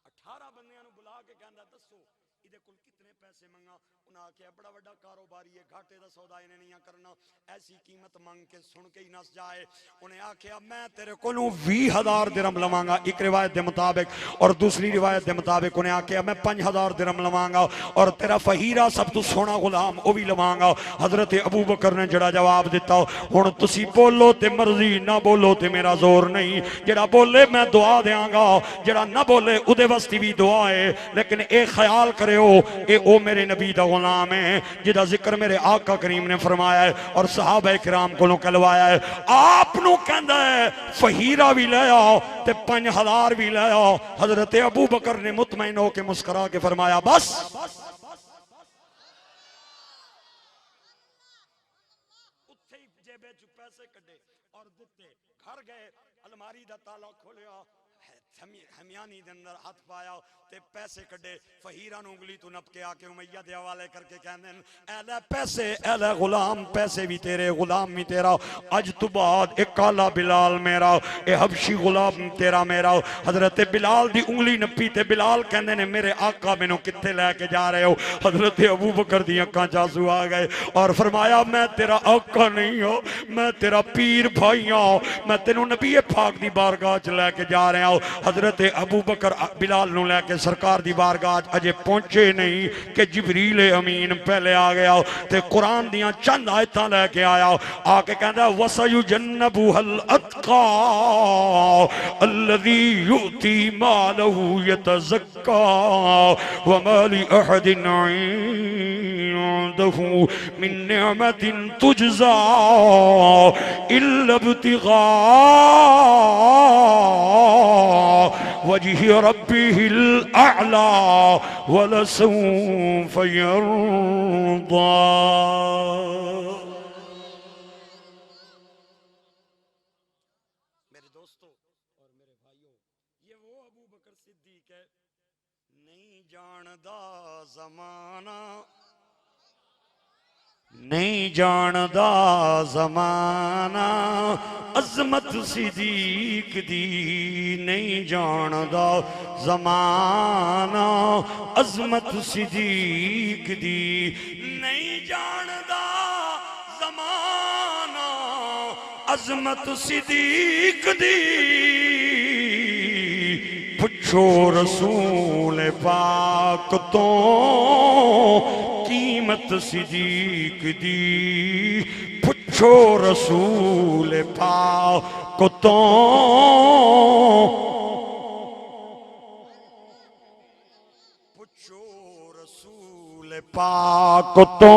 18 बंदियां नू बुला के कहंदा दसो इहदे कोल कितने पैसे मंगा? उन्हें आख्या बड़ा बड़ा कारोबारी है, घाटे का सौदा इन्हें नहीं करना, ऐसी कीमत मंग के सुन के ही नस जाए। उन्हें आख्या मैं तेरे कोलों 20,000 दिरहम लवांगा एक रिवायत के मुताबिक, और दूसरी रिवायत के मुताबिक उन्हें आख्या मैं 5,000 दिरहम लवांगा और तेरा फहीरा सब तो सोना गुलाम वह भी लवांगा। हजरत अबू बकर ने जड़ा जवाब दिता, हुण तुसी बोलो ते मर्जी, ना बोलो ते मेरा जोर नहीं, जड़ा बोले मैं दुआ देंगा, जड़ा ना बोले उहदे वास्ते भी दुआ है। लेकिन ए ख्याल करियो ए ओ मेरे नबी दा गुलाम है जिहदा जिक्र मेरे आका करीम ने फरमाया है और सहाबा किराम कोलों कहलवाया है। आप नूं कहंदा है फहीरा भी ले आओ ते 5,000 भी ले आओ। हजरत अबू बकर ने मुतमईन होके मुस्कुरा के फरमाया बस। उत्थे ही जेबे च पैसे कड्डे और दिते, घर गए, अलमारी दा ताला खोलिया, हमियानी दे अंदर हाथ पाया ते पैसे कड्डे, फहीरा नूं उंगली तू नप के आके उमैया दे हवाले करके कहंदे न ऐ ले पैसे, ऐ ले गुलाम, पैसे भी तेरे, गुलाम भी तेरा, अज तो बाद ए काला बिलाल मेरा, ए हबशी गुलाम तेरा मेरा। हजरत बिलाल दी उंगली नपी ते बिलाल कहंदे ने मेरे आका मैनू कित्थे लेके जा रहे हो? हजरत अबू बकर दी अक्खां च आंसू आ गए और फरमाया मैं तेरा आका नहीं हो, मैं तेरा पीर भाई हां, मैं तेनू नबी पाक दी बारगाह च लेके जा रहा हूं। हजरत अबू बकर बिलाल नूं लेके सरकार दी बारगाह अजे पहुंचे नहीं कि जिबरील अमीन पहले आ गया ते कुरान दियां चंद आयतां लेके आया, आके कहंदा वसयुजन्नबुहल अतका अल्लज़ी युती मालहू यतज़क्का व मा लि अहदिन इंदहु मिन निअमतिन तुजज़ा इल्ला इब्तिगा वजह रब्बिहिल अअला वलसौफ यरदा। मेरे दोस्तों और मेरे भाइयों, ये वो अबू बकर सिद्दीक है, नहीं जानदा ज़माना, नहीं जानदा ज़माना अज़मत सिद्दीक दी, नहीं जानदा ज़माना अज़मत सिद्दीक दी, नहीं जानदा ज़माना अज़मत सिद्दीक दी। पुछो रसूल पाक तो कीमत सिद्दीक दी, पुछो रसूल पाक तो पुछो रसूल पाक तो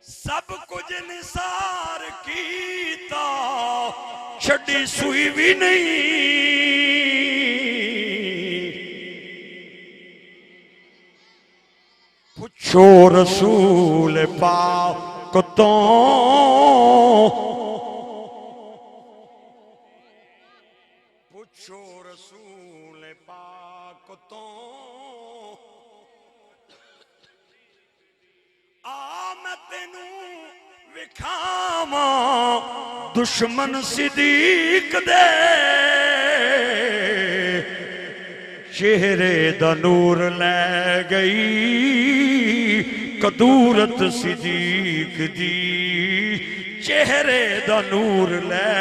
सब कुछ निसार कीता, छड़ी सुई भी नहीं, पुछो रसूल पाक तो पुछो रसूल पाक तो आ मैं तेनू विखावा दुश्मन सिद्दीक दे चेहरे दा नूर ले गई कदूरत सिद्दीक दी, चेहरे दा नूर ले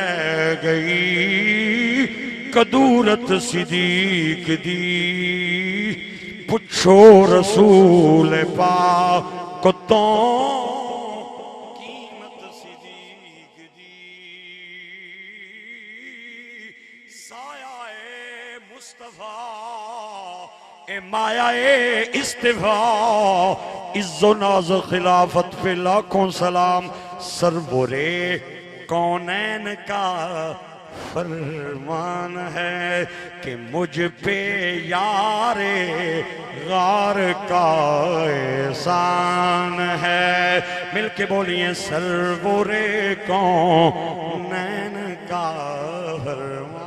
गई कदूरत सिद्दीक दी। पुछो रसूल पाक तो कीमत सिद्दीक दी, साया ए मुस्तफा ए माया ए इस्तिफा, इज्जो नाज खिलाफत पे लाखों सलाम, सरवरे कौनैन का फरमान है कि मुझ पे यारे गार का एहसान है। मिलके बोलिए सरवरे कौनैन का फरमान,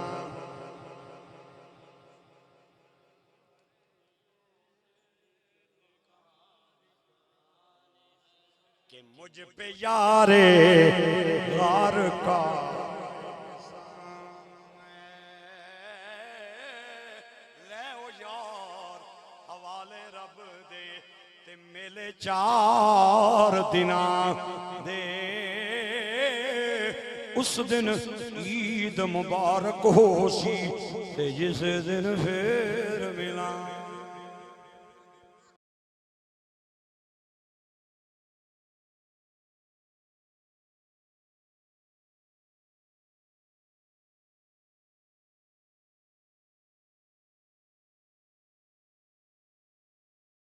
कि मुझ पे यारे गार का मेले 4 दिनां दे उस दिन ईद मुबारक हो सी ते जिस दिन फिर मिला